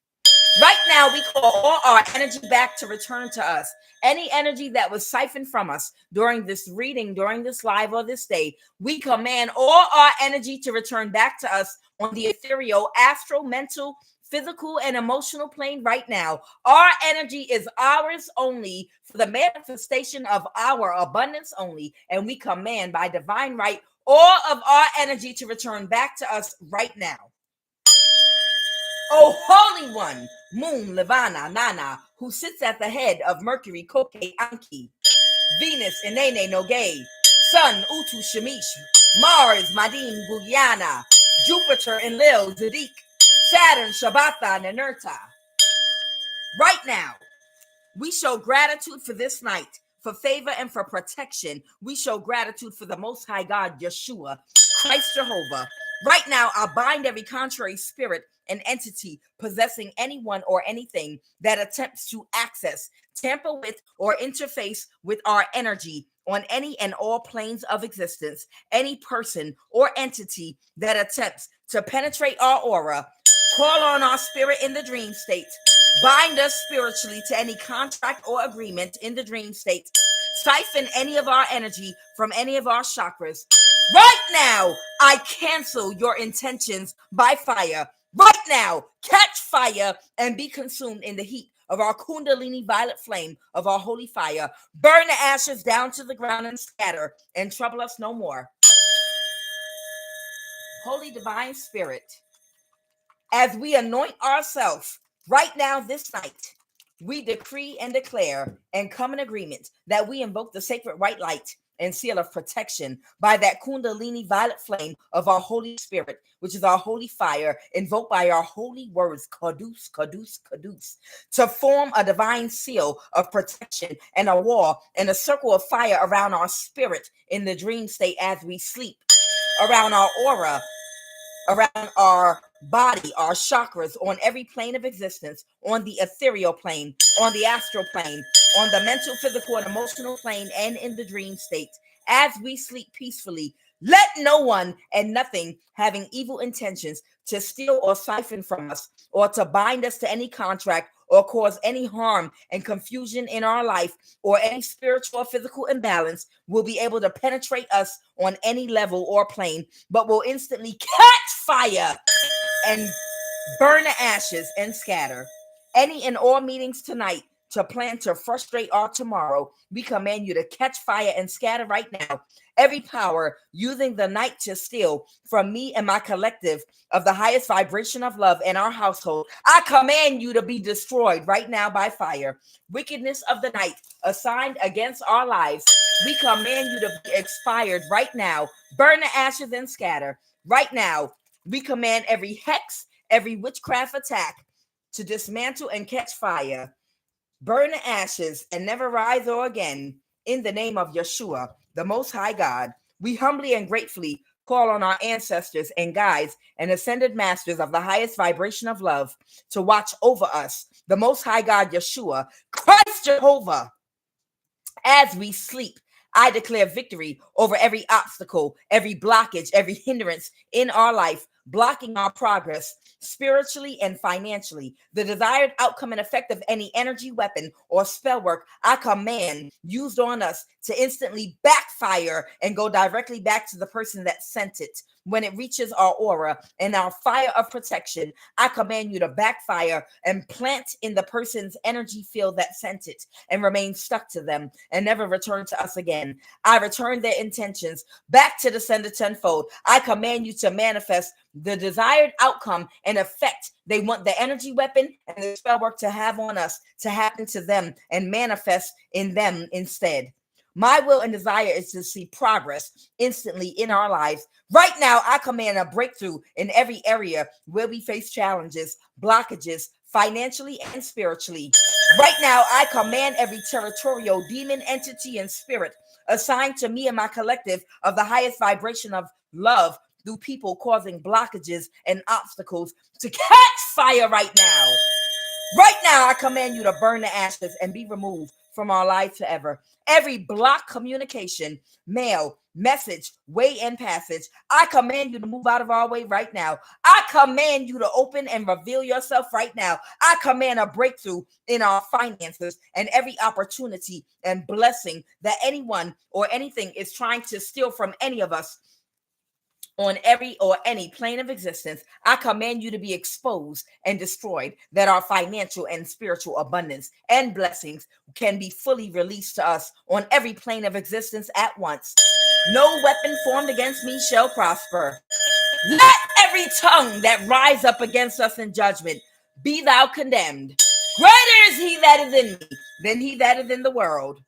Right now, we call all our energy back to return to us. Any energy that was siphoned from us during this reading, during this live or this day, we command all our energy to return back to us on the ethereal, astral, mental, physical, and emotional plane right now. Our energy is ours only for the manifestation of our abundance only. And we command by divine right all of our energy to return back to us right now. Oh, Holy One, Moon, Levana, Nana, who sits at the head of Mercury, Koke, Anki, Venus, Inene, Nogay, Sun, Utu, Shemish, Mars, Madim, Bugiana, Jupiter, Enlil, Zadik, Saturn, Shabbatha, Nanerta. Right now, we show gratitude for this night, for favor and for protection. We show gratitude for the Most High God, Yeshua, Christ Jehovah. Right now, I bind every contrary spirit and entity possessing anyone or anything that attempts to access, tamper with, or interface with our energy on any and all planes of existence. Any person or entity that attempts to penetrate our aura, call on our spirit in the dream state, bind us spiritually to any contract or agreement in the dream state, siphon any of our energy from any of our chakras. Right now, I cancel your intentions by fire. Right now, catch fire and be consumed in the heat of our Kundalini violet flame of our holy fire. Burn the ashes down to the ground and scatter and trouble us no more. Holy Divine Spirit, as we anoint ourselves right now this night, we decree and declare and come in agreement that we invoke the sacred white light and seal of protection by that Kundalini violet flame of our Holy Spirit, which is our holy fire, invoked by our holy words, Kadus, Kadus, Kadus, to form a divine seal of protection and a wall and a circle of fire around our spirit in the dream state as we sleep, around our aura, around our body, our chakras, on every plane of existence, on the ethereal plane, on the astral plane, on the mental, physical, and emotional plane, and in the dream state. As we sleep peacefully, let no one and nothing having evil intentions to steal or siphon from us, or to bind us to any contract, or cause any harm and confusion in our life, or any spiritual or physical imbalance, will be able to penetrate us on any level or plane, but will instantly catch fire and burn the ashes and scatter. Any and all meetings tonight to plan to frustrate our tomorrow, we command you to catch fire and scatter right now. Every power using the night to steal from me and my collective of the highest vibration of love in our household, I command you to be destroyed right now by fire. Wickedness of the night assigned against our lives, we command you to be expired right now. Burn the ashes and scatter. Right now, we command every hex, every witchcraft attack to dismantle and catch fire, burn to ashes, and never rise or again. In the name of Yeshua, the Most High God, we humbly and gratefully call on our ancestors and guides and ascended masters of the highest vibration of love to watch over us, the Most High God, Yeshua, Christ Jehovah. As we sleep, I declare victory over every obstacle, every blockage, every hindrance in our life, blocking our progress spiritually and financially. The desired outcome and effect of any energy, weapon, or spell work I command used on us to instantly backfire and go directly back to the person that sent it. When it reaches our aura and our fire of protection, I command you to backfire and plant in the person's energy field that sent it and remain stuck to them and never return to us again. I return their intentions back to the sender tenfold. I command you to manifest the desired outcome and effect they want the energy, weapon, and the spell work to have on us to happen to them and manifest in them instead. My will and desire is to see progress instantly in our lives. Right now, I command a breakthrough in every area where we face challenges, blockages, financially and spiritually. Right now, I command every territorial demon, entity, and spirit assigned to me and my collective of the highest vibration of love through people causing blockages and obstacles to catch fire right now. Right now, I command you to burn the ashes and be removed from our lives forever. Every block communication, mail, message, way, and passage, I command you to move out of our way right now. I command you to open and reveal yourself right now. I command a breakthrough in our finances and every opportunity and blessing that anyone or anything is trying to steal from any of us on every or any plane of existence. I command you to be exposed and destroyed, that our financial and spiritual abundance and blessings can be fully released to us on every plane of existence at once. No weapon formed against me shall prosper. Let every tongue that rise up against us in judgment be thou condemned. Greater is he that is in me than he that is in the world.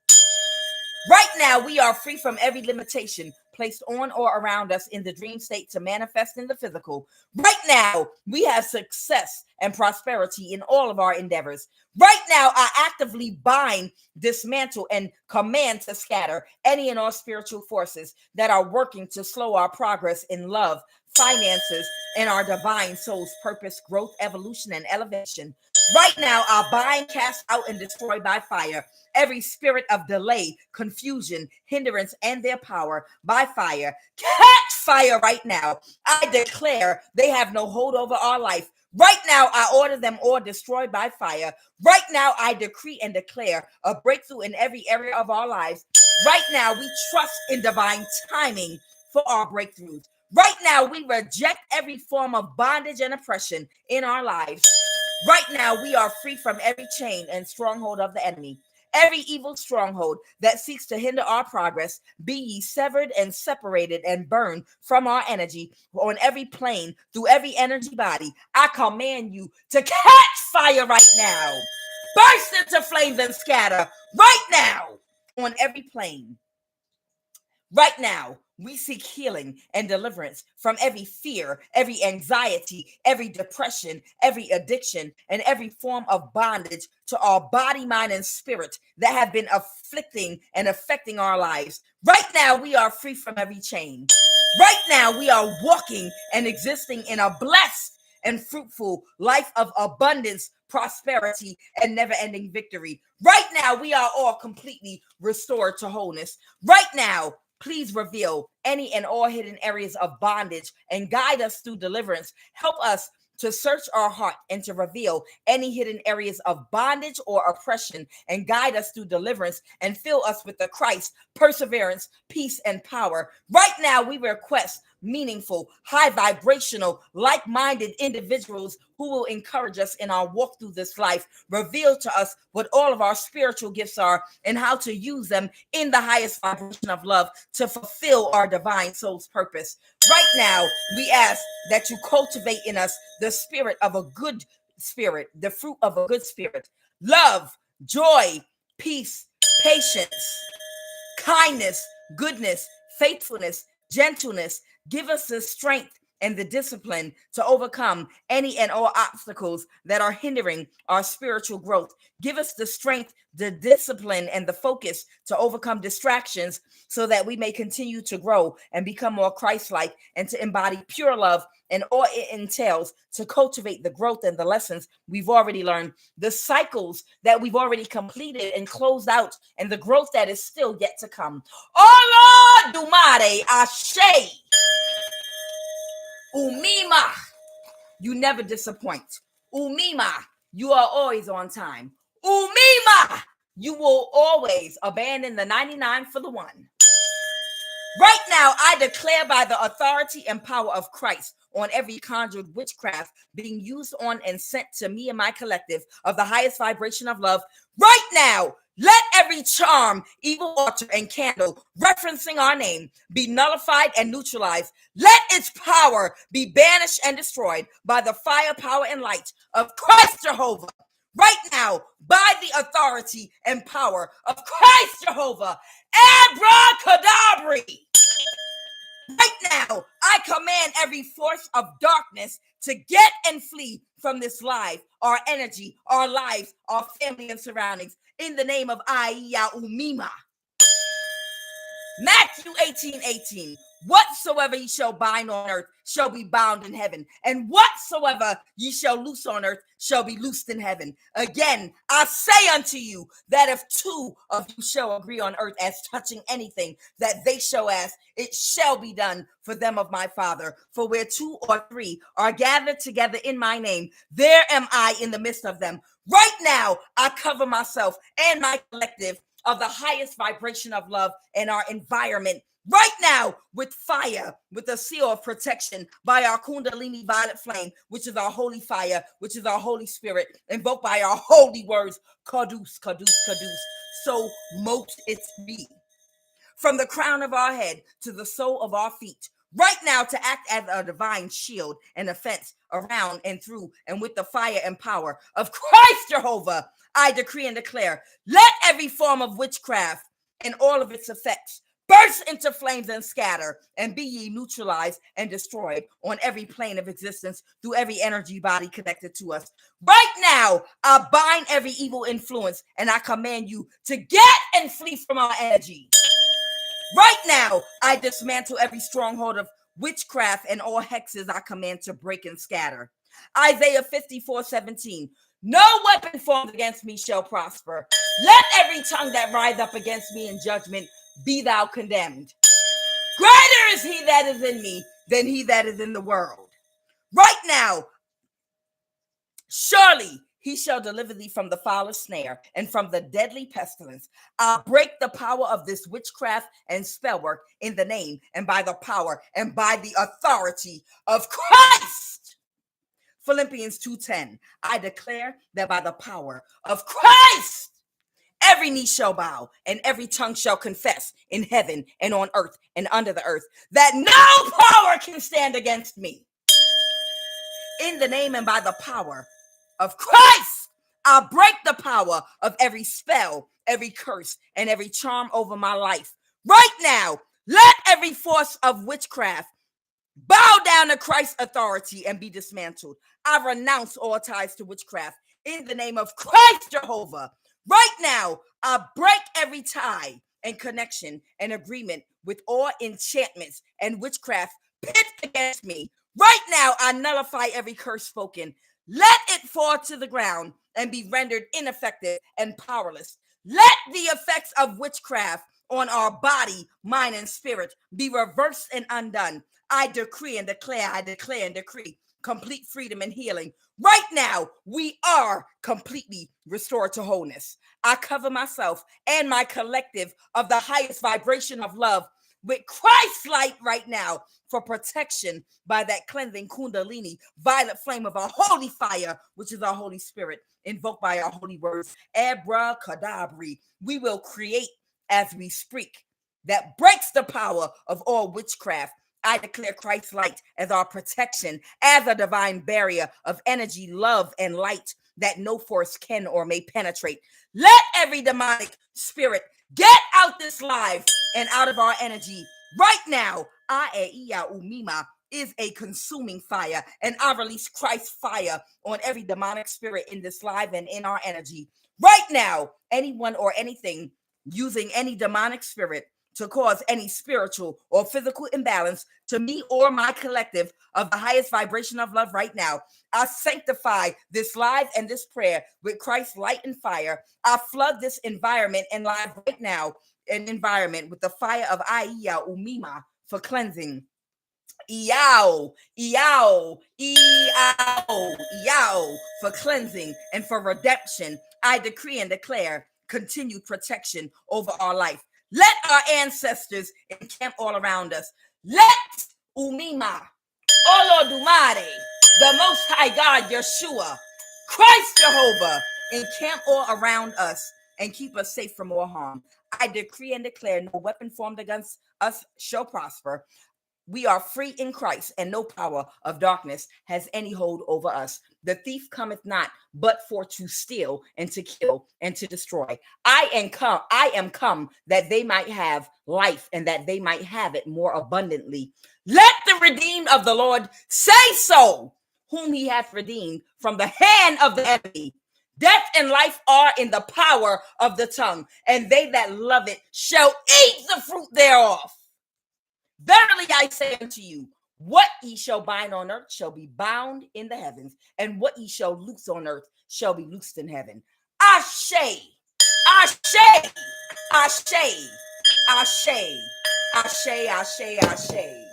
Right now, we are free from every limitation placed on or around us in the dream state to manifest in the physical. Right now, we have success and prosperity in all of our endeavors. Right now, I actively bind, dismantle, and command to scatter any and all spiritual forces that are working to slow our progress in love, finances, and our divine soul's purpose, growth, evolution, and elevation. Right now, I bind, cast out, and destroy by fire every spirit of delay, confusion, hindrance, and their power by fire. Catch fire right now. I declare they have no hold over our life. Right now, I order them all destroyed by fire. Right now, I decree and declare a breakthrough in every area of our lives. Right now, we trust in divine timing for our breakthroughs. Right now, we reject every form of bondage and oppression in our lives. Right now, we are free from every chain and stronghold of the enemy. Every evil stronghold that seeks to hinder our progress, be ye severed and separated and burned from our energy on every plane, through every energy body. I command you to catch fire right now. Burst into flames and scatter right now on every plane. Right now, we seek healing and deliverance from every fear, every anxiety, every depression, every addiction, and every form of bondage to our body, mind, and spirit that have been afflicting and affecting our lives. Right now, we are free from every chain. Right now, we are walking and existing in a blessed and fruitful life of abundance, prosperity, and never-ending victory. Right now, we are all completely restored to wholeness. Right now, please reveal any and all hidden areas of bondage and guide us through deliverance. Help us to search our heart and to reveal any hidden areas of bondage or oppression and guide us through deliverance and fill us with the Christ, perseverance, peace, and power. Right now, we request meaningful, high vibrational, like-minded individuals who will encourage us in our walk through this life, reveal to us what all of our spiritual gifts are and how to use them in the highest vibration of love to fulfill our divine soul's purpose. Right now, we ask that you cultivate in us the spirit of a good spirit, the fruit of a good spirit, love, joy, peace, patience, kindness, goodness, faithfulness, gentleness. Give us the strength and the discipline to overcome any and all obstacles that are hindering our spiritual growth. Give us the strength, the discipline, and the focus to overcome distractions so that we may continue to grow and become more Christ-like and to embody pure love and all it entails to cultivate the growth and the lessons we've already learned, the cycles that we've already completed and closed out, and the growth that is still yet to come. Oh Lord, Dumare, Ashe, Umima, you never disappoint. Umima, you are always on time. Umima, you will always abandon the 99 for the one. Right now, I declare by the authority and power of Christ on every conjured witchcraft being used on and sent to me and my collective of the highest vibration of love. Right now, let every charm, evil altar, and candle referencing our name be nullified and neutralized. Let its power be banished and destroyed by the fire, power, and light of Christ Jehovah. Right now, by the authority and power of Christ Jehovah, abracadabra. Right now, I command every force of darkness to get and flee from this life, our energy, our lives, our family and surroundings, in the name of Umima. Matthew 18:18. Whatsoever ye shall bind on earth shall be bound in heaven, and whatsoever ye shall loose on earth shall be loosed in heaven. Again, I say unto you that if two of you shall agree on earth as touching anything that they shall ask, it shall be done for them of my Father. For where two or three are gathered together in my name, there am I in the midst of them. Right now, I cover myself and my collective of the highest vibration of love in our environment right now with fire, with a seal of protection by our Kundalini violet flame, which is our holy fire, which is our Holy Spirit, invoked by our holy words, Kadus, Kadus, Kadus. So most it's be. From the crown of our head to the sole of our feet, right now to act as a divine shield and a fence around and through and with the fire and power of Christ Jehovah, I decree and declare, let every form of witchcraft and all of its effects burst into flames and scatter, and be ye neutralized and destroyed on every plane of existence through every energy body connected to us. Right now, I bind every evil influence and I command you to get and flee from our energy. Right now, I dismantle every stronghold of witchcraft and all hexes I command to break and scatter. Isaiah 54:17. No weapon formed against me shall prosper. Let every tongue that rise up against me in judgment be thou condemned. Greater is he that is in me than he that is in the world. Right now, surely he shall deliver thee from the foulest snare and from the deadly pestilence. I'll break the power of this witchcraft and spell work in the name and by the power and by the authority of Christ. Philippians 2:10. I declare that by the power of Christ, every knee shall bow and every tongue shall confess in heaven and on earth and under the earth that no power can stand against me. In the name and by the power of Christ, I break the power of every spell, every curse, and every charm over my life. Right now, let every force of witchcraft bow down to Christ's authority and be dismantled. I renounce all ties to witchcraft in the name of Christ Jehovah. Right now, I break every tie and connection and agreement with all enchantments and witchcraft pit against me. Right now, I nullify every curse spoken. Let it fall to the ground and be rendered ineffective and powerless. Let the effects of witchcraft on our body, mind, and spirit be reversed and undone. I decree and declare, I declare and decree complete freedom and healing. Right now, we are completely restored to wholeness. I cover myself and my collective of the highest vibration of love with Christ's light right now for protection by that cleansing Kundalini violet flame of our holy fire, which is our Holy Spirit, invoked by our holy words. Abracadabra. We will create as we speak that breaks the power of all witchcraft. I declare Christ's light as our protection, as a divine barrier of energy, love, and light that no force can or may penetrate. Let every demonic spirit get out this life and out of our energy right now. Umima, is a consuming fire, and I release Christ's fire on every demonic spirit in this live and in our energy. Right now, anyone or anything using any demonic spirit to cause any spiritual or physical imbalance to me or my collective of the highest vibration of love right now, I sanctify this live and this prayer with Christ's light and fire. I flood this environment and live right now, an environment with the fire of Iya Umima for cleansing. Eow, eow, eow, eow, for cleansing and for redemption. I decree and declare continued protection over our life. Let our ancestors encamp all around us. Let Umima, Olodumare, the Most High God, Yeshua, Christ Jehovah, encamp all around us and keep us safe from all harm. I decree and declare no weapon formed against us shall prosper. We are free in Christ, and no power of darkness has any hold over us. The thief cometh not, but for to steal and to kill and to destroy. I am come that they might have life and that they might have it more abundantly. Let the redeemed of the Lord say so, whom he hath redeemed from the hand of the enemy. Death and life are in the power of the tongue, and they that love it shall eat the fruit thereof. Verily I say unto you, what ye shall bind on earth shall be bound in the heavens, and what ye shall loose on earth shall be loosed in heaven. Ashe, ashe, ashe, ashe, ashe, ashe, ashe.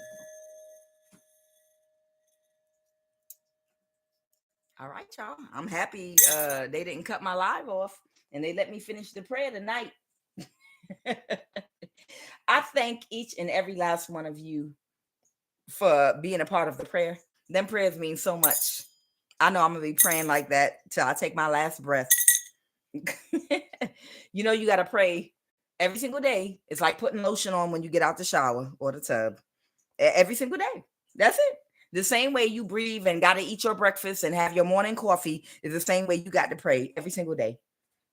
All right, y'all. I'm happy they didn't cut my live off and they let me finish the prayer tonight. I thank each and every last one of you for being a part of the prayer. Them prayers mean so much. I know I'm gonna be praying like that till I take my last breath. You know, you gotta pray every single day. It's like putting lotion on when you get out the shower or the tub. Every single day. That's it. The same way you breathe and gotta eat your breakfast and have your morning coffee is the same way you got to pray every single day.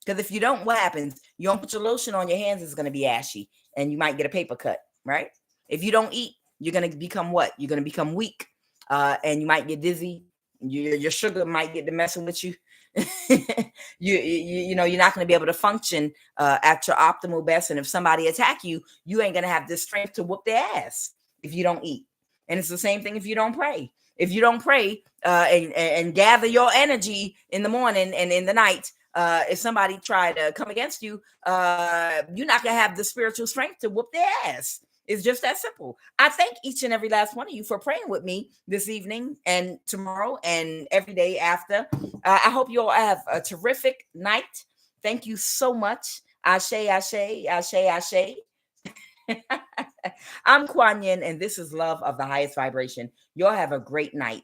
Because if you don't, what happens? You don't put your lotion on your hands, it's gonna be ashy, and you might get a paper cut, right? If you don't eat, you're going to become what? You're going to become weak, and you might get dizzy. Your sugar might get to messing with you. You know, you're not going to be able to function at your optimal best. And if somebody attack you, you ain't going to have the strength to whoop their ass if you don't eat. And it's the same thing if you don't pray. If you don't pray and gather your energy in the morning and in the night, if somebody try to come against you, you're not going to have the spiritual strength to whoop their ass. It's just that simple. I thank each and every last one of you for praying with me this evening and tomorrow and every day after. I hope you all have a terrific night. Thank you so much. Ashe, ashe, ashe, ashe. I'm QUAN, and this is Love of the Highest Vibration. Y'all have a great night.